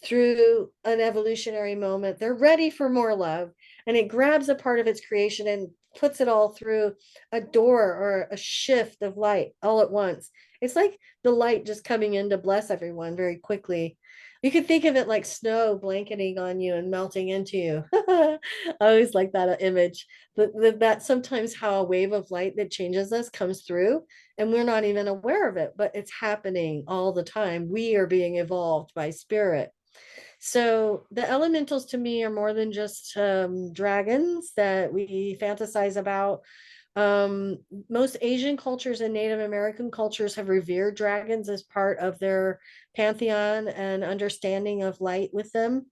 through an evolutionary moment. They're ready for more love. And it grabs a part of its creation and puts it all through a door or a shift of light all at once. It's like the light just coming in to bless everyone very quickly. You could think of it like snow blanketing on you and melting into you. I always like that image. That's sometimes how a wave of light that changes us comes through and we're not even aware of it, but it's happening all the time. We are being evolved by spirit. So the elementals to me are more than just dragons that we fantasize about. Most Asian cultures and Native American cultures have revered dragons as part of their pantheon and understanding of light with them.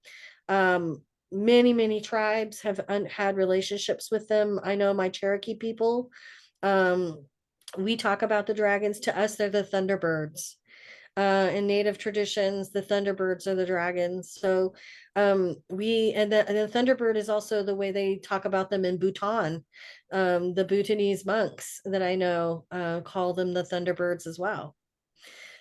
Many tribes have had relationships with them. I know my Cherokee people, we talk about the dragons. To us, they're the Thunderbirds. In native traditions, the Thunderbirds are the dragons. So the Thunderbird is also the way they talk about them in Bhutan. The Bhutanese monks that I know call them the Thunderbirds as well.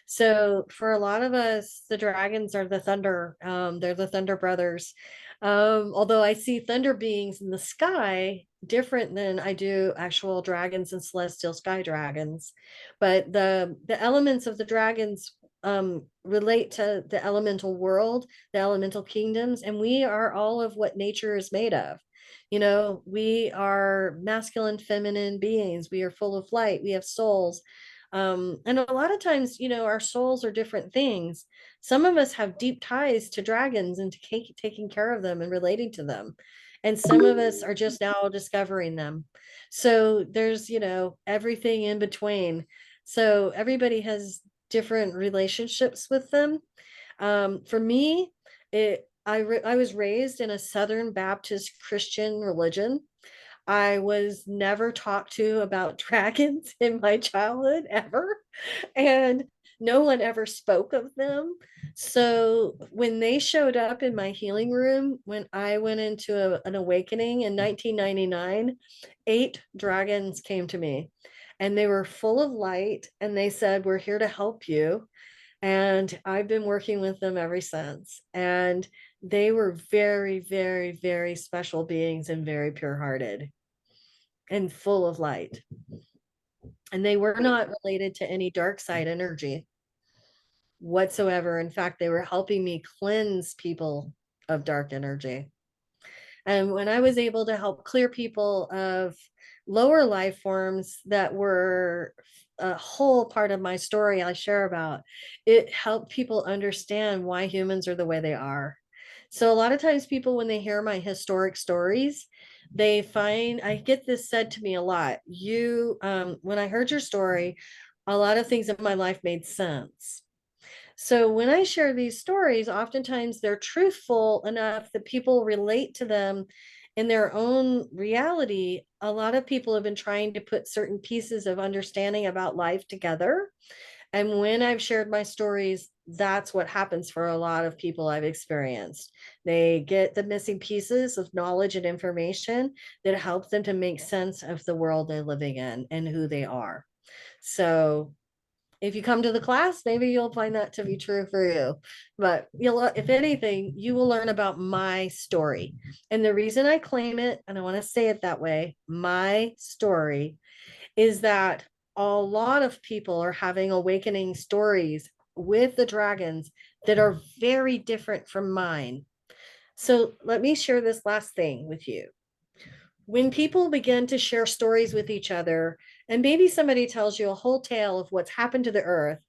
So for a lot of us, the dragons are the thunder. They're the Thunder Brothers. Although I see thunder beings in the sky different than I do actual dragons and celestial sky dragons. But the elements of the dragons relate to the elemental world, the elemental kingdoms, and we are all of what nature is made of. You know, we are masculine, feminine beings. We are full of light. We have souls. And a lot of times, you know, our souls are different things. Some of us have deep ties to dragons and to taking care of them and relating to them. And some of us are just now discovering them. So there's, you know, everything in between. So everybody has different relationships with them. For me, I was raised in a Southern Baptist Christian religion. I was never talked to about dragons in my childhood ever, and no one ever spoke of them. So when they showed up in my healing room, when I went into an awakening in 1999, 8 dragons came to me and they were full of light and they said, "We're here to help you." And I've been working with them ever since. And they were very special beings and very pure hearted and full of light. And they were not related to any dark side energy whatsoever. In fact, they were helping me cleanse people of dark energy. And when I was able to help clear people of lower life forms that were a whole part of my story I share about, it helped people understand why humans are the way they are. So a lot of times people, when they hear my historic stories, they find, I get this said to me a lot. When I heard your story, a lot of things in my life made sense. So when I share these stories, oftentimes they're truthful enough that people relate to them in their own reality. A lot of people have been trying to put certain pieces of understanding about life together. And when I've shared my stories, that's what happens for a lot of people I've experienced. They get the missing pieces of knowledge and information that helps them to make sense of the world they're living in and who they are. So if you come to the class, maybe you'll find that to be true for you. But you'll, if anything, you will learn about my story. And the reason I claim it, and I want to say it that way, my story, is that a lot of people are having awakening stories with the dragons that are very different from mine. So let me share this last thing with you. When people begin to share stories with each other, and maybe somebody tells you a whole tale of what's happened to the earth,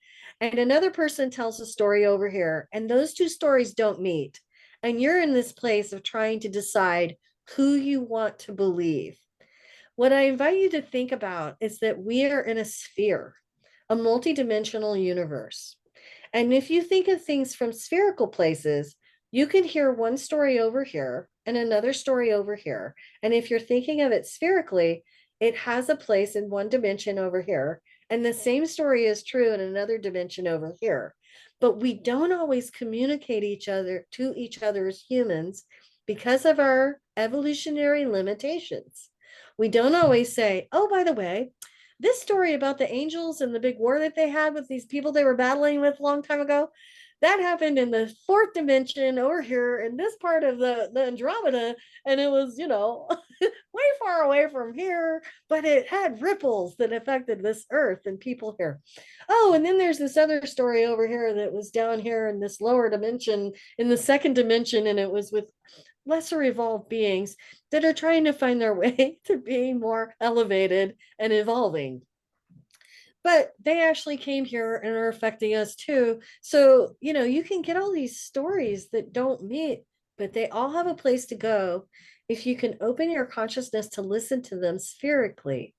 and another person tells a story over here, and those two stories don't meet, and you're in this place of trying to decide who you want to believe. What I invite you to think about is that we are in a sphere, a multidimensional universe. And if you think of things from spherical places, you can hear one story over here and another story over here. And if you're thinking of it spherically, it has a place in one dimension over here. And the same story is true in another dimension over here. But we don't always communicate to each other as humans because of our evolutionary limitations. We don't always say, oh, by the way, this story about the angels and the big war that they had with these people they were battling with a long time ago, that happened in the fourth dimension over here in this part of the Andromeda. And it was, way far away from here, but it had ripples that affected this earth and people here. Oh, and then there's this other story over here that was down here in this lower dimension, in the second dimension, and it was with lesser evolved beings that are trying to find their way to being more elevated and evolving. But they actually came here and are affecting us too. So, you can get all these stories that don't meet, but they all have a place to go if you can open your consciousness to listen to them spherically.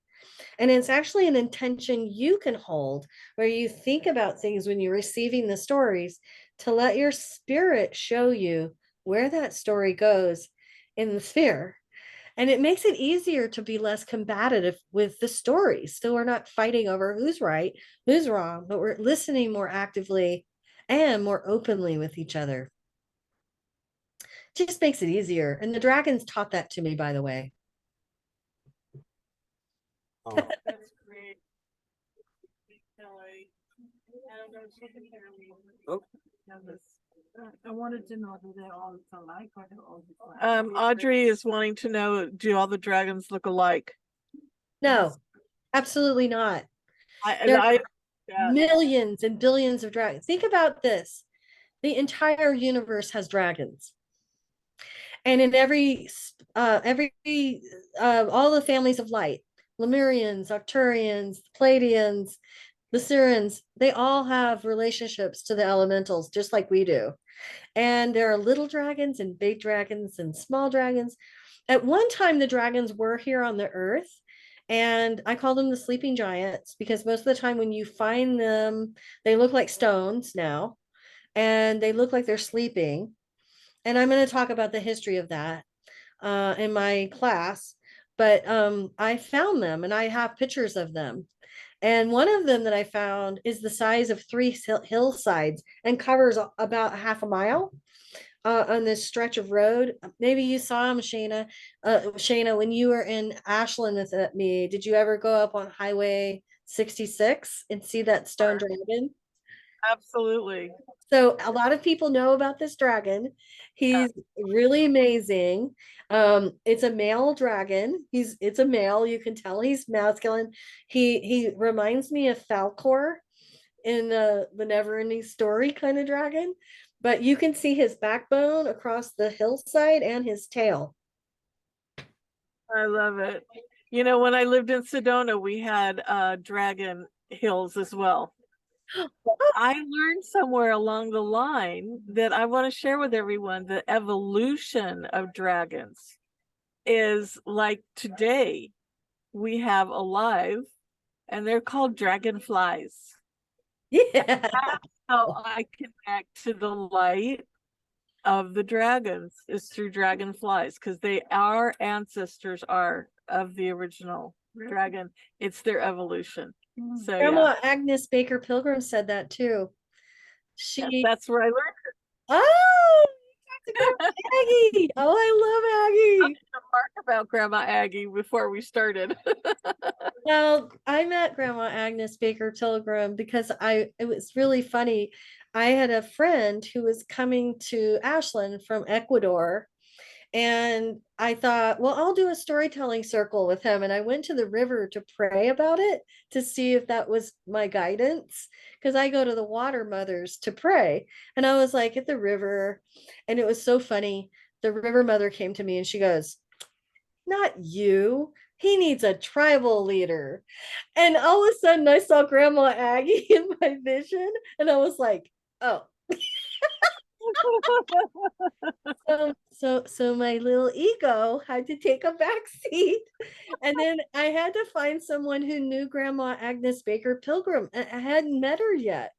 And it's actually an intention you can hold where you think about things when you're receiving the stories to let your spirit show you where that story goes in the sphere. And it makes it easier to be less combative with the stories. So we're not fighting over who's right, who's wrong, but we're listening more actively and more openly with each other. Just makes it easier. And the dragons taught that to me, by the way. Oh, that's great. Kelley. I don't know if she can hear me. Oh. I wanted to know, do they all look alike or they're all different? Audrey is wanting to know, do all the dragons look alike? No, absolutely not. There are Yeah. Millions and billions of dragons. Think about this. The entire universe has dragons. And in all the families of light, Lemurians, Arcturians, Pleiadians, the Sirens, they all have relationships to the elementals, just like we do. And there are little dragons and big dragons and small dragons. At one time, the dragons were here on the earth, and I call them the sleeping giants because most of the time when you find them, they look like stones now, and they look like they're sleeping. And I'm going to talk about the history of that in my class. But I found them, and I have pictures of them. And one of them that I found is the size of 3 hillsides and covers about half a mile on this stretch of road. Maybe you saw him, Shayna. Shayna, when you were in Ashland with me, did you ever go up on Highway 66 and see that stone dragon? absolutely. So a lot of people know about this dragon. He's really amazing. It's a male dragon. It's a male. You can tell he's masculine. He reminds me of Falcor in the Never-Ending Story kind of dragon, but you can see his backbone across the hillside and his tail. I love it. When I lived in Sedona, we had dragon hills as well. I learned somewhere along the line that I want to share with everyone. The evolution of dragons is like today we have alive, and they're called dragonflies. Yeah. That's how I connect to the light of the dragons is through dragonflies, because our ancestors are of the original dragon. It's their evolution. So Grandma Agnes Baker Pilgrim said that too. that's where I learned it. Oh, Aggie. Oh, I love Aggie. Remark about Grandma Aggie before we started. Well, I met Grandma Agnes Baker Pilgrim because it was really funny. I had a friend who was coming to Ashland from Ecuador, and I thought, well, I'll do a storytelling circle with him. And I went to the river to pray about it to see if that was my guidance. Because I go to the water mothers to pray. And I was like at the river, and it was so funny. The river mother came to me and she goes, not you. He needs a tribal leader. And all of a sudden I saw Grandma Aggie in my vision, and I was like, oh. So my little ego had to take a back seat. And then I had to find someone who knew Grandma Agnes Baker Pilgrim. I hadn't met her yet.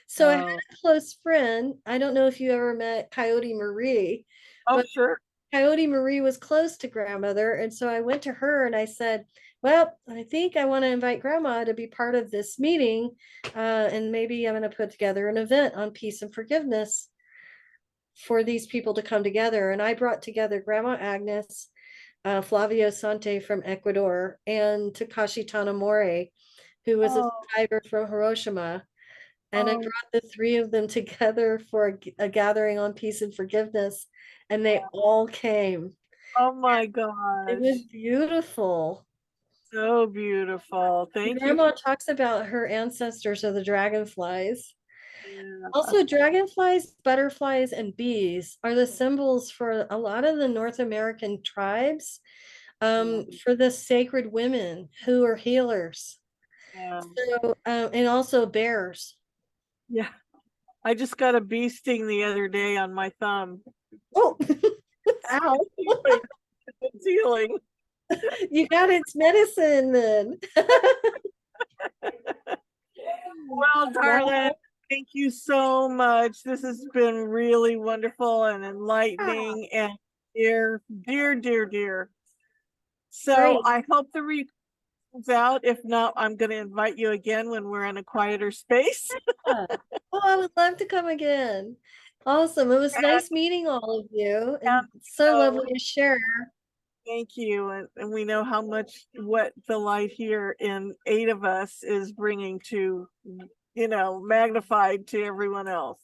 So I had Oh, a close friend. I don't know if you ever met Coyote Marie, oh, but sure. Coyote Marie was close to grandmother. And so I went to her and I said, well, I think I want to invite grandma to be part of this meeting. And maybe I'm going to put together an event on peace and forgiveness for these people to come together. And I brought together Grandma Agnes, Flavio Sante from Ecuador, and Takashi Tanamori, who was a Oh, survivor from Hiroshima. And I oh, brought the three of them together for a gathering on peace and forgiveness, and they all came. oh my It was gosh. beautiful. So beautiful. Thank you. Grandma talks about her ancestors are the dragonflies. Yeah. Also, dragonflies, butterflies, and bees are the symbols for a lot of the North American tribes, for the sacred women who are healers. Yeah. So, and also bears. Yeah. I just got a bee sting the other day on my thumb. Oh, ow. It's healing. You got its medicine then. Well, darling, thank you so much. This has been really wonderful and enlightening and dear, dear, dear, dear. So Great. I hope the read comes out. If not, I'm going to invite you again when we're in a quieter space. Oh, I would love to come again. Awesome. It was And, nice meeting all of you, and and so so lovely to share. thank you. And we know how much what the light here in 8 of us is bringing to, magnified to everyone else.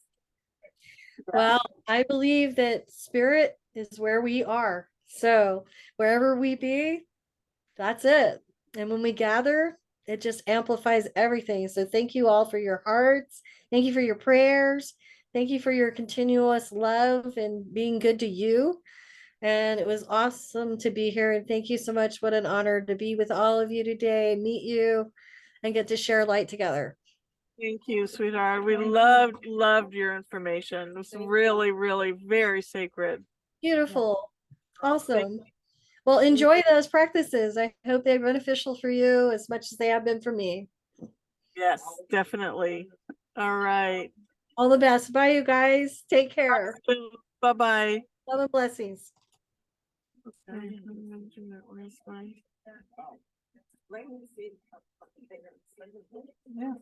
Well, I believe that spirit is where we are. So wherever we be, that's it. And when we gather, it just amplifies everything. So thank you all for your hearts. Thank you for your prayers. Thank you for your continuous love and being good to you. And it was awesome to be here. And thank you so much. What an honor to be with all of you today, meet you, and get to share light together. Thank you, sweetheart. We loved your information. It was really, really very sacred. Beautiful. Thank Awesome. Well, enjoy those practices. I hope they're beneficial for you as much as they have been for me. Yes, definitely. All right. All the best. Bye, you guys. Take care. Bye-bye. Love and blessings. Yeah.